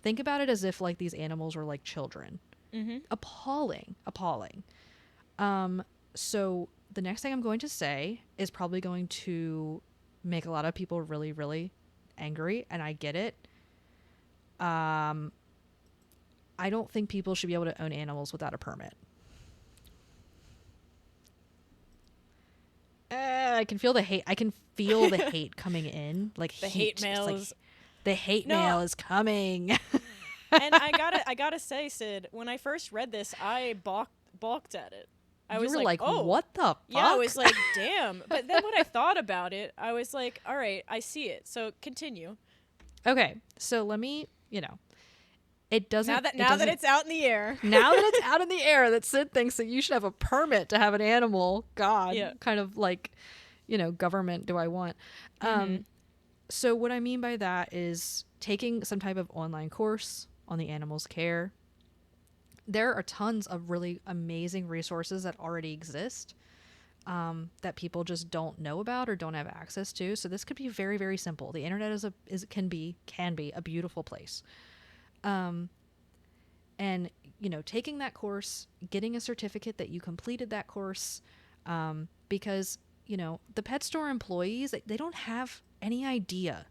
Think about it as if like these animals were like children. Mm-hmm. Appalling. Appalling. So the next thing I'm going to say is probably going to make a lot of people really, really angry, and I get it. I don't think people should be able to own animals without a permit. I can feel the hate. I can feel the hate coming in, like The heat. hate It's mail like is the hate no. mail is coming. And I gotta say, Sid, when I first read this, I balked at it. I You was were like, like, oh, "What the fuck?" yeah. I was like, damn. But then when I thought about it, I was like, all right, I see it. So continue. Okay, so let me, it doesn't. It Now that doesn't. it's out in the air. Now that it's out in the air, that Sid thinks that you should have a permit to have an animal. God, Yeah. kind of like, government do I want? Mm-hmm. So what I mean by that is taking some type of online course on the animal's care. There are tons of really amazing resources that already exist, that people just don't know about or don't have access to. So this could be very, very simple. The internet can be a beautiful place. And taking that course, getting a certificate that you completed that course, because the pet store employees, they don't have any idea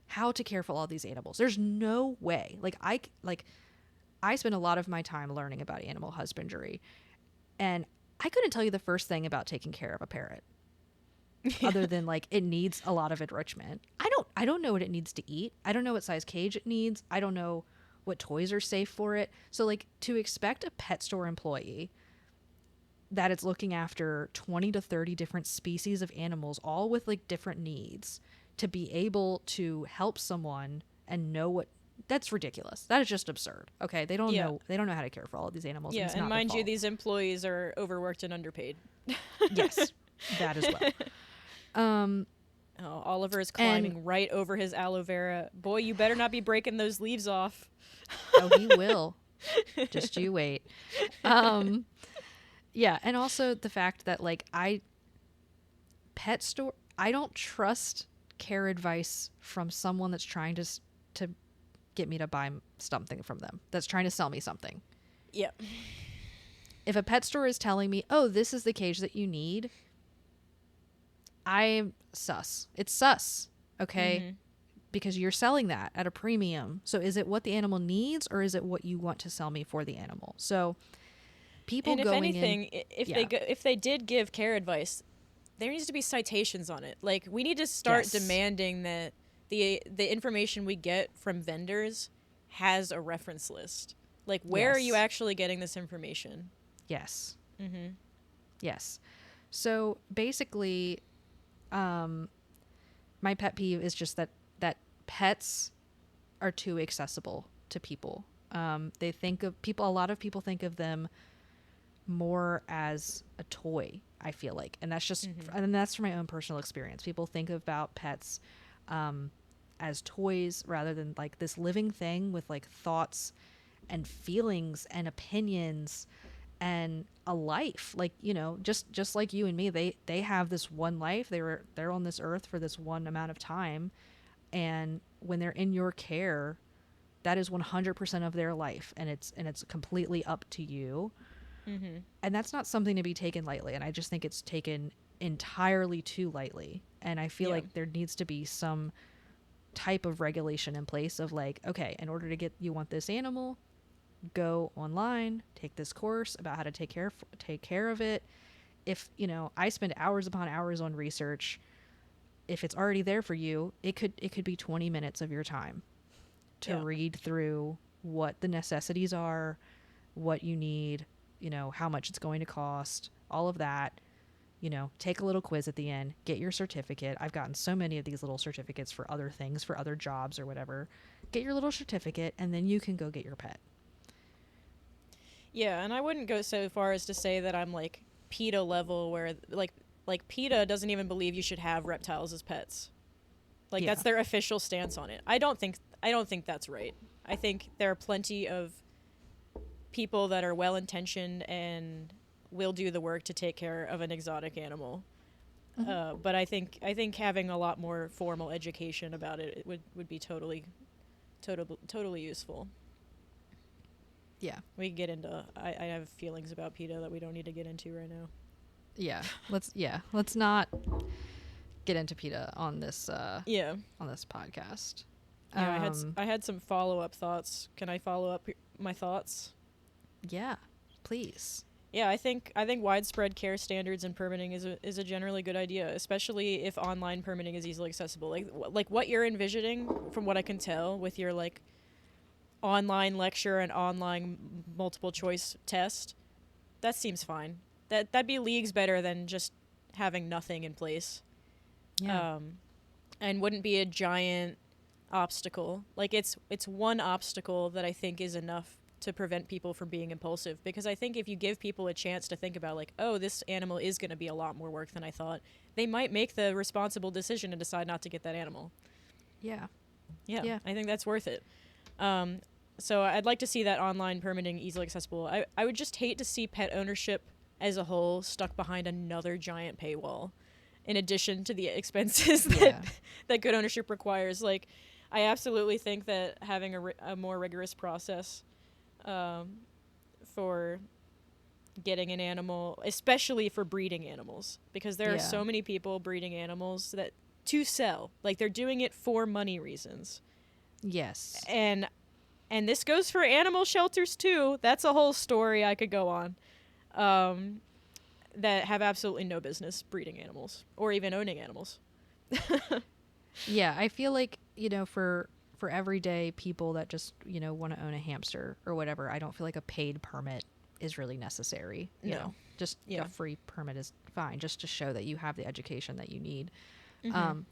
how to care for all these animals. There's no way. I spend a lot of my time learning about animal husbandry, and I couldn't tell you the first thing about taking care of a parrot Yeah. other than like it needs a lot of enrichment. I don't know what it needs to eat. I don't know what size cage it needs. I don't know what toys are safe for it. So like to expect a pet store employee that is looking after 20 to 30 different species of animals all with like different needs to be able to help someone and know what, that's ridiculous. That is just absurd. Okay, Yeah. they don't know how to care for all of these animals, and Yeah. it's And not their mind you, fault. these employees are overworked and underpaid. Yes, that as well. Um Oh, Oliver is and climbing right over his aloe vera. Boy, you better not be breaking those leaves off. oh, he will. Just you wait. Um yeah, and also the fact that like I don't trust care advice from someone that's trying to get me to buy something from them. That's trying to sell me something. Yep. If a pet store is telling me, "Oh, this is the cage that you need," I'm sus. It's sus. Okay? Mm-hmm. Because you're selling that at a premium. So is it what the animal needs, or is it what you want to sell me for the animal? So people And if going in, anything, yeah. if they did give care advice, there needs to be citations on it. Like we need to start Yes. demanding that the information we get from vendors has a reference list. Like where are you Yes. actually getting this information? Yes. Mm-hmm. Yes. So basically, my pet peeve is just that pets are too accessible to people. They think of people. A lot of people think of them more as a toy. I feel like, and Mm-hmm. that's from my own personal experience. People think about pets as toys rather than like this living thing with like thoughts and feelings and opinions and a life, like just like you and me. They have this one life. They're on this earth for this one amount of time, and when they're in your care, that is 100% of their life, and it's completely up to you. Mm-hmm. And that's not something to be taken lightly, and I just think it's taken entirely too lightly. And I feel Yeah. like there needs to be some type of regulation in place of like, okay, in order to get, you want this animal, go online, take this course about how to take care of it. If I spend hours upon hours on research, if it's already there for you, it could be 20 minutes of your time. to read through what the necessities are, what you need, you know, how much it's going to cost, all of that. You know, take a little quiz at the end, get your certificate. I've gotten so many of these little certificates for other things, for other jobs or whatever. Get your little certificate, and then you can go get your pet. Yeah, and I wouldn't go so far as to say that I'm like PETA level, where like PETA doesn't even believe you should have reptiles as pets. Like that's their official stance on it. I don't think that's right. I think there are plenty of people that are well intentioned and will do the work to take care of an exotic animal. But I think having a lot more formal education about it would be totally useful. Yeah. We can get into I have feelings about PETA that we don't need to get into right now. Let's not get into PETA on this on this podcast. Yeah, I had some follow-up thoughts. Can I follow up my thoughts? Yeah, please. Yeah, I think widespread care standards and permitting is a generally good idea, especially if online permitting is easily accessible. Like what you're envisioning, from what I can tell, with your like online lecture and online multiple choice test, that seems fine. That'd be leagues better than just having nothing in place. Yeah. And wouldn't be a giant obstacle. Like it's one obstacle that I think is enough to prevent people from being impulsive, because I think if you give people a chance to think about like, oh, this animal is going to be a lot more work than I thought, they might make the responsible decision and decide not to get that animal. Yeah. I think that's worth it. So I'd like to see that online permitting easily accessible. I would just hate to see pet ownership as a whole stuck behind another giant paywall, in addition to the expenses that good ownership requires. Like, I absolutely think that having a more rigorous process for getting an animal, especially for breeding animals, because there are so many people breeding animals that to sell, like they're doing it for money reasons. Yes. And this goes for animal shelters too. That's a whole story I could go on. That have absolutely no business breeding animals or even owning animals. Yeah, I feel like, you know, for everyday people that just, you know, want to own a hamster or whatever, I don't feel like a paid permit is really necessary. You know, just a free permit is fine, just to show that you have the education that you need.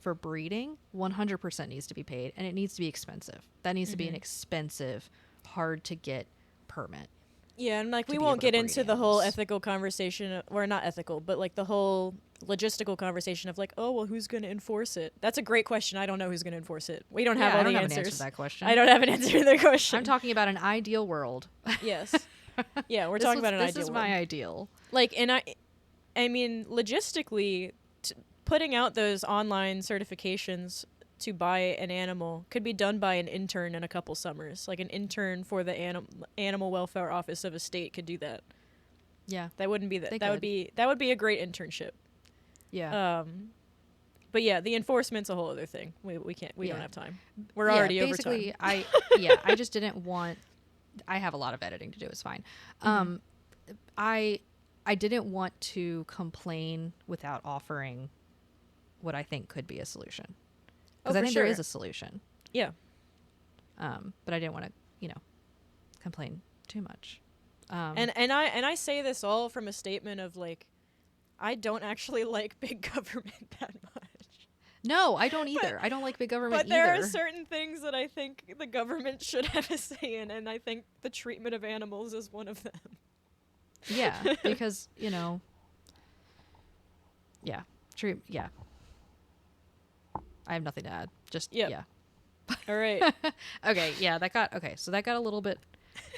For breeding, 100% needs to be paid, and it needs to be expensive. That needs to be an expensive, hard to get permit. Yeah, and like we won't get into the whole ethical conversation, or not ethical, but like the whole logistical conversation of like, oh, well, who's going to enforce it? That's a great question. I don't know who's going to enforce it. We don't have all the answers. I don't have an answer to that question. I don't have an answer to that question. I'm talking about an ideal world. Yes. Yeah, we're talking about an ideal world. This is my ideal. Like, and I mean, logistically, putting out those online certifications to buy an animal could be done by an intern in a couple summers. Like an intern for the animal welfare office of a state could do that. Yeah, that wouldn't be that would be a great internship. Yeah. But yeah, the enforcement's a whole other thing. We don't have time. We're already over time. Basically, I just didn't want. I have a lot of editing to do. It's fine. I didn't want to complain without offering what I think could be a solution. Because I think there is a solution. Yeah. But I didn't want to, you know, complain too much. And I say this all from a statement of like, I don't actually like big government that much. No, I don't either. I don't like big government either. But there are certain things that I think the government should have a say in, and I think the treatment of animals is one of them. Yeah, because, you know, I have nothing to add. Just, yeah. All right. Okay, yeah, so that got a little bit,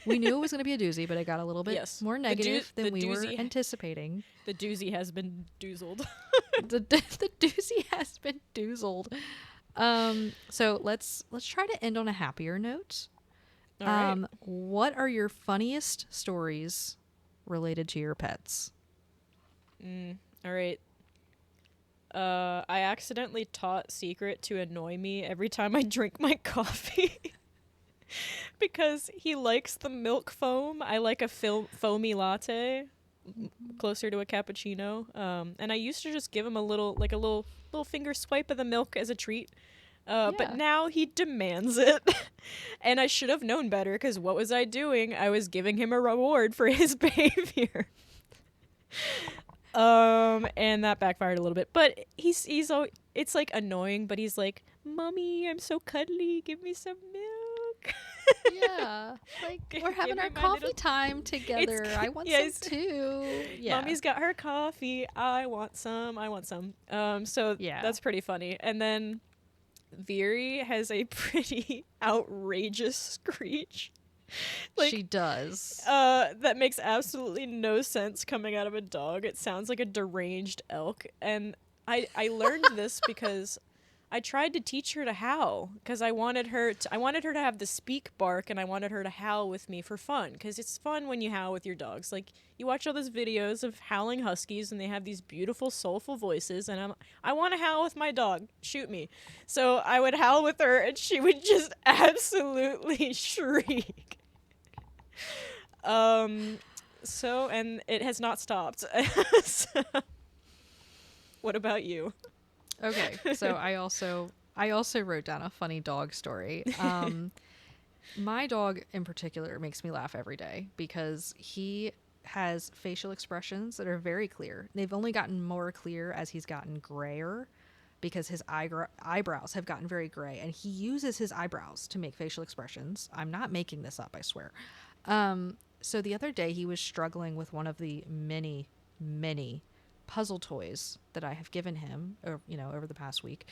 we knew it was going to be a doozy, but it got a little bit more negative than we were anticipating. The doozy has been doozled. the doozy has been doozled. So let's try to end on a happier note. All right. What are your funniest stories related to your pets? All right. I accidentally taught Secret to annoy me every time I drink my coffee. Because he likes the milk foam. I like a foamy latte, closer to a cappuccino. And I used to just give him a little finger swipe of the milk as a treat. But now he demands it. And I should have known better, because what was I doing? I was giving him a reward for his behavior. And that backfired a little bit. But it's like annoying, but he's like, "Mommy, I'm so cuddly. Give me some milk." Yeah. Like, we're having our coffee time together. I want some too. Yeah. Mommy's got her coffee. I want some. So that's pretty funny. And then Veery has a pretty outrageous screech. Like, she does. That makes absolutely no sense coming out of a dog. It sounds like a deranged elk. And I learned this because I tried to teach her to howl, because I wanted her to have the speak bark, and I wanted her to howl with me for fun, because it's fun when you howl with your dogs. Like, you watch all those videos of howling huskies, and they have these beautiful, soulful voices, and I want to howl with my dog. Shoot me. So I would howl with her, and she would just absolutely shriek. So, and it has not stopped. So, what about you? Okay, so I also wrote down a funny dog story. My dog in particular makes me laugh every day because he has facial expressions that are very clear. They've only gotten more clear as he's gotten grayer, because his eyebrows have gotten very gray, and he uses his eyebrows to make facial expressions. I'm not making this up, I swear. So the other day he was struggling with one of the many puzzle toys that I have given him, over the past week.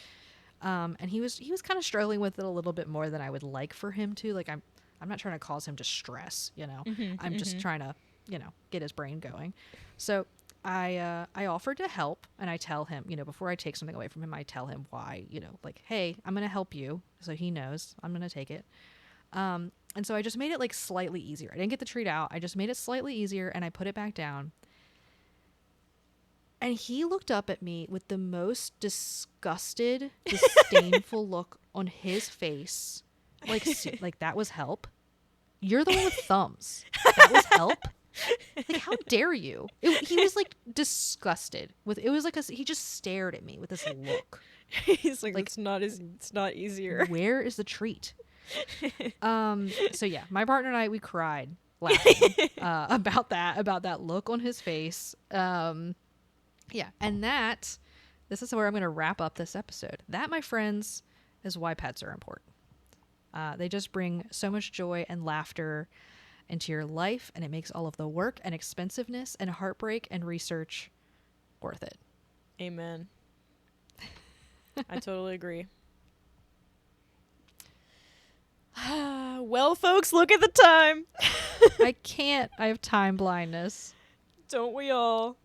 And he was kind of struggling with it a little bit more than I would like for him to. Like, I'm not trying to cause him distress, I'm just trying to, get his brain going. So I offered to help, and I tell him, before I take something away from him, I tell him why, like, hey, I'm going to help you. So he knows I'm going to take it. And so I just made it like slightly easier. I didn't get the treat out. I just made it slightly easier, and I put it back down. And he looked up at me with the most disgusted, disdainful look on his face. Like that was help? You're the one with thumbs. That was help? Like, how dare you? He was like disgusted with it. Was like he just stared at me with this look. He's like it's not easier. Where is the treat? So yeah, my partner and I, we cried laughing about that look on his face. Yeah, and this is where I'm going to wrap up this episode. That, my friends, is why pets are important. They just bring so much joy and laughter into your life, and it makes all of the work and expensiveness and heartbreak and research worth it. Amen. I totally agree. Well, folks, look at the time. I can't. I have time blindness. Don't we all?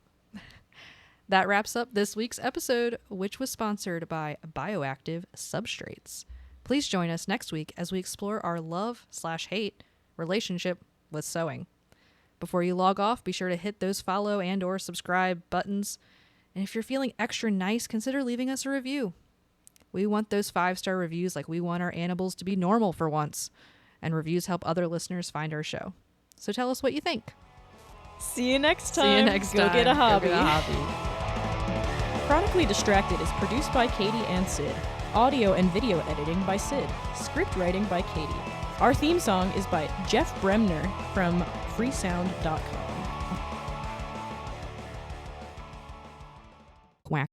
That wraps up this week's episode, which was sponsored by Bioactive Substrates. Please join us next week as we explore our love/hate relationship with sewing. Before you log off, be sure to hit those follow and or subscribe buttons. And if you're feeling extra nice, consider leaving us a review. We want those 5-star reviews like we want our animals to be normal for once. And reviews help other listeners find our show. So tell us what you think. See you next time. See you next time. Go get a hobby. Go get a hobby. Chronically Distracted is produced by Katie and Sid. Audio and video editing by Sid. Script writing by Katie. Our theme song is by Geoff-Bremner from freesound.com.